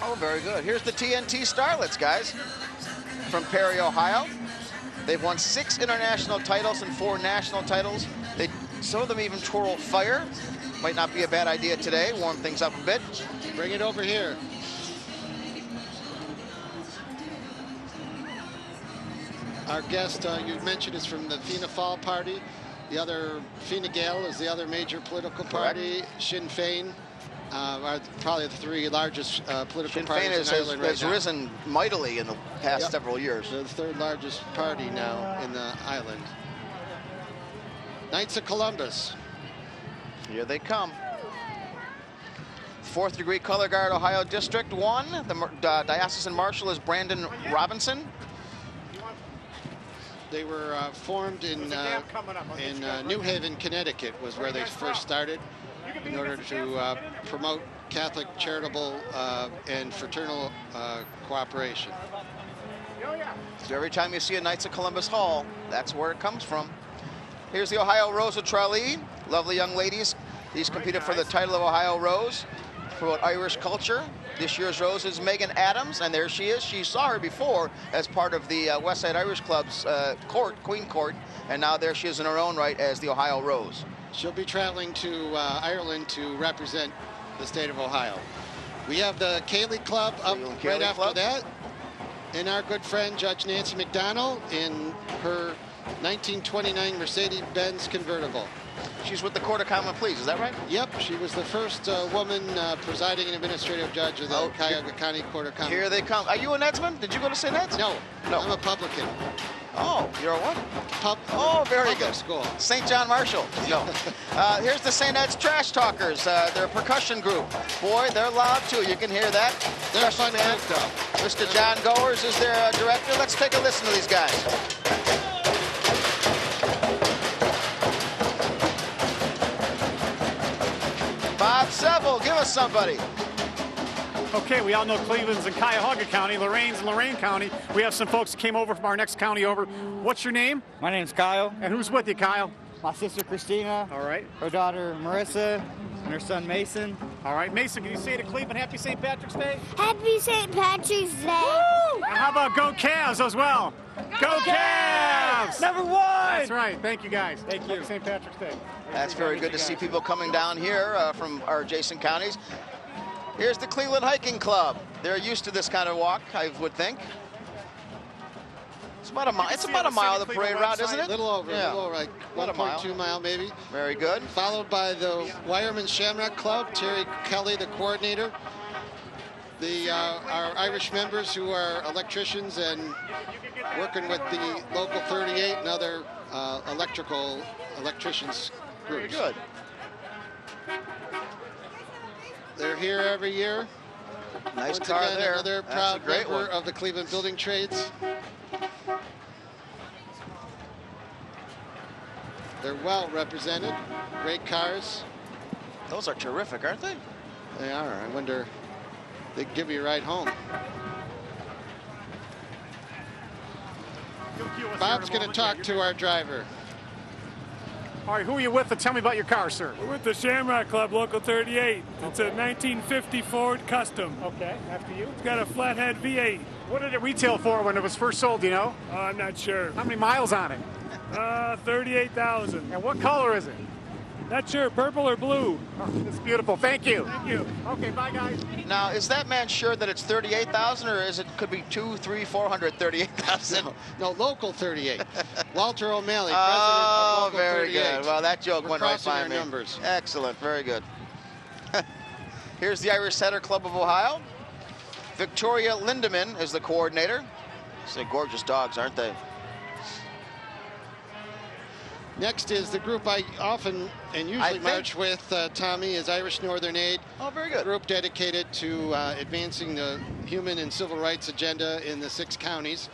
Oh, very good. Here's the TNT Starlets, guys, from Perry, Ohio. They've won 6 international titles and 4 national titles. Some of them even twirl fire. Might not be a bad idea today. Warm things up a bit. Bring it over here. Our guest, you mentioned, is from the Fianna Fáil party. The other, Fine Gael, is the other major political party. Correct. Sinn Féin are probably the 3 largest political parties in Ireland has risen mightily in the past several years. They're the 3rd largest party now in the island. Knights of Columbus. Here they come. 4th degree color guard, Ohio District 1. The diocesan marshal is Brandon Robinson. They were formed in New Haven, Connecticut, was where they first started in order to promote Catholic charitable and fraternal cooperation. So every time you see a Knights of Columbus Hall, that's where it comes from. Here's the Ohio Rose of Tralee. Lovely young ladies. These competed for the title of Ohio Rose, promote Irish culture. This year's Rose is Megan Adams, and there she is. She saw her before as part of the West Side Irish Club's Queen Court, and now there she is in her own right as the Ohio Rose. She'll be traveling to Ireland to represent the state of Ohio. We have the Cayley Club up right after that, and our good friend Judge Nancy McDonnell in her 1929 Mercedes-Benz convertible. She's with the Court of Common Pleas, is that right? Yep, she was the first woman presiding and administrative judge of the Cuyahoga County Court of Common Pleas. Here they come. Are you a Netsman? Did you go to St. Ed's? No, I'm a publican. Oh, you're a what? Oh, very public good. School. St. John Marshall. No. Here's the St. Ed's Trash Talkers. They're a percussion group. Boy, they're loud too. You can hear that. They're fun group, though. Mr. John Goers is their director. Let's take a listen to these guys. us somebody. Okay, we all know Cleveland's in Cuyahoga County, Lorraine's in Lorain County. We have some folks that came over from our next county over. What's your name? My name's Kyle. And who's with you, Kyle? My sister Christina. All right. Her daughter Marissa and her son Mason. All right, Mason, can you say to Cleveland, Happy St. Patrick's Day? Happy St. Patrick's Day. Woo! And how about Go Cavs as well? Go Cavs! Number 1! That's right. Thank you, guys. Thank you. Happy St. Patrick's Day. That's very good to see people coming down here from our adjacent counties. Here's the Cleveland Hiking Club. They're used to this kind of walk, I would think. It's about a mile. It's about a mile of the parade route, isn't it? A little over, Yeah. like 1.2 mile maybe. Very good. Followed by the Wireman Shamrock Club, Terry Kelly, the coordinator. Our Irish members who are electricians and working with the local 38 and other electricians groups. Very good. They're here every year. Nice Once car again, there. Another That's proud a great member one. of the Cleveland Building Trades. They're well represented. Great cars. Those are terrific, aren't they? They are. I wonder if they give you a ride home. Bob's going to talk to our driver. All right, who are you with? Tell me about your car, sir. We're with the Shamrock Club, Local 38. It's a 1950 Ford Custom. Okay, after you. It's got a flathead V8. What did it retail for when it was first sold, do you know? I'm not sure. How many miles on it? 38,000. And what color is it? Not sure, purple or blue. Oh, it's beautiful. Thank you. Thank you. Okay, bye, guys. Now, is that man sure that it's 38,000, or is it could be 200, 300, 438,000? No, Local 38. Walter O'Malley, president Oh, of Local very 38. good. Well, that joke We're went right crossing by our me. numbers. Excellent. Very good. Here's the Irish Setter Club of Ohio. Victoria Lindemann is the coordinator. They're gorgeous dogs, aren't they? Next is the group I often and usually march with, Tommy, is Irish Northern Aid. Oh, very good. A group dedicated to advancing the human and civil rights agenda in the 6 counties.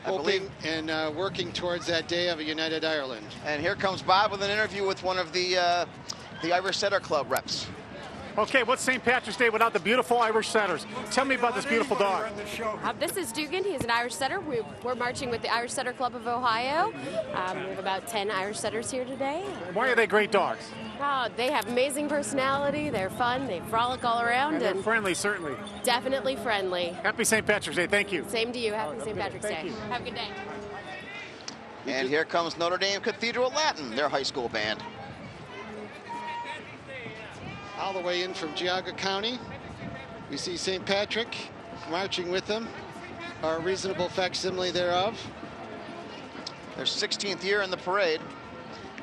Hoping and working towards that day of a united Ireland. And here comes Bob with an interview with one of the Irish Setter Club reps. Okay, what's St. Patrick's Day without the beautiful Irish setters? Tell me about this beautiful dog. This is Dugan. He's an Irish setter. We're marching with the Irish Setter Club of Ohio. We have about 10 Irish setters here today. Why are they great dogs? They have amazing personality. They're fun. They frolic all around. And they're friendly, certainly. Definitely friendly. Happy St. Patrick's Day. Thank you. Same to you. Happy St. Patrick's Thank Day. you. Have a good day. And here comes Notre Dame Cathedral Latin, their high school band. All the way in from Geauga County. We see St. Patrick marching with them, or a reasonable facsimile thereof. Their 16th year in the parade.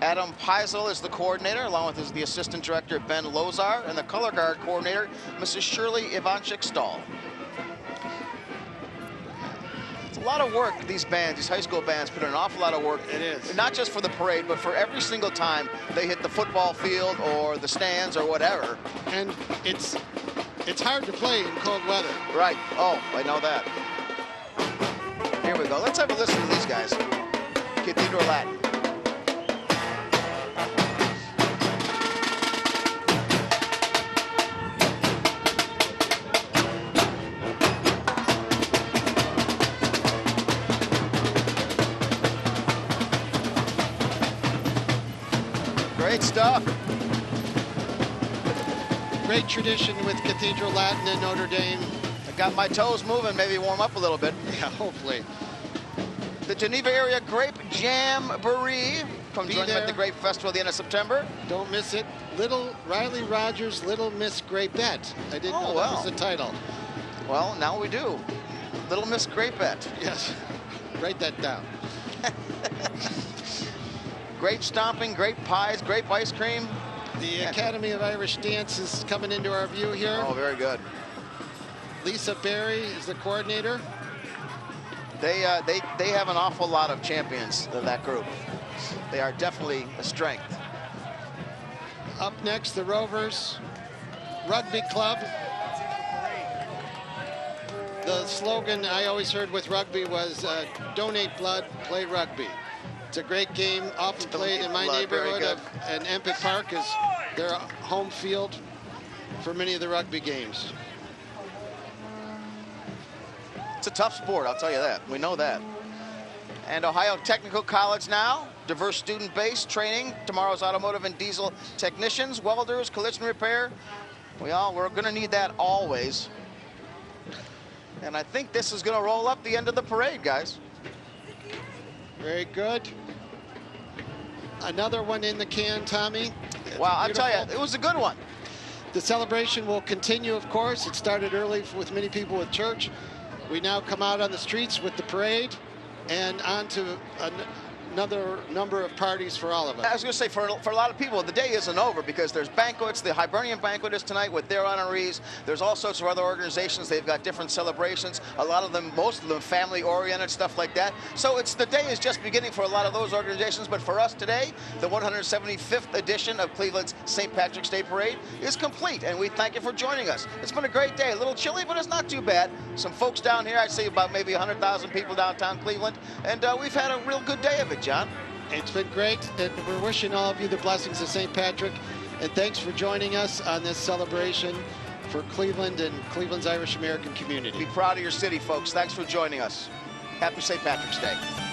Adam Peisel is the coordinator, along with the assistant director, Ben Lozar, and the color guard coordinator, Mrs. Shirley Ivanchik-Stahl. It's a lot of work, these bands, these high school bands put in an awful lot of work. It is. Not just for the parade, but for every single time they hit the football field or the stands or whatever. And it's hard to play in cold weather. Right. Oh, I know that. Here we go. Let's have a listen to these guys. Cathedral Latin. Great stuff. Great tradition with Cathedral Latin and Notre Dame. I got my toes moving, maybe warm up a little bit. Yeah, hopefully. The Geneva Area Grape Jamboree. Come join them at the Grape Festival at the end of September. Don't miss it. Little Riley Rogers, Little Miss Grapette. I didn't know that was the title. Well, now we do. Little Miss Grapette. Yes. Write that down. Grape stomping, grape pies, grape ice cream. The Academy of Irish Dance is coming into our view here. Oh, very good. Lisa Berry is the coordinator. They have an awful lot of champions of that group. They are definitely a strength. Up next, the Rovers Rugby Club. The slogan I always heard with rugby was donate blood, play rugby. It's a great game, often played in my neighborhood of an Empik Park is their home field. for many of the rugby games. It's a tough sport, I'll tell you that. We know that. And Ohio Technical College now, diverse student base, training tomorrow's automotive and diesel technicians, welders, collision repair. We're going to need that always. And I think this is going to roll up the end of the parade, guys. Very good. Another one in the can, Tommy. Wow, I'll tell you, it was a good one. The celebration will continue, of course. It started early with many people at church. We now come out on the streets with the parade and on to another number of parties for all of us. I was going to say, for a lot of people, the day isn't over because there's banquets. The Hibernian banquet is tonight with their honorees. There's all sorts of other organizations. They've got different celebrations. A lot of them, most of them, family-oriented, stuff like that. So the day is just beginning for a lot of those organizations. But for us today, the 175th edition of Cleveland's St. Patrick's Day Parade is complete, and we thank you for joining us. It's been a great day. A little chilly, but it's not too bad. Some folks down here, I'd say about maybe 100,000 people downtown Cleveland, and we've had a real good day of it, John. It's been great, and we're wishing all of you the blessings of St. Patrick. And thanks for joining us on this celebration for Cleveland and Cleveland's Irish American community. Be proud of your city, folks. Thanks for joining us. Happy St. Patrick's Day.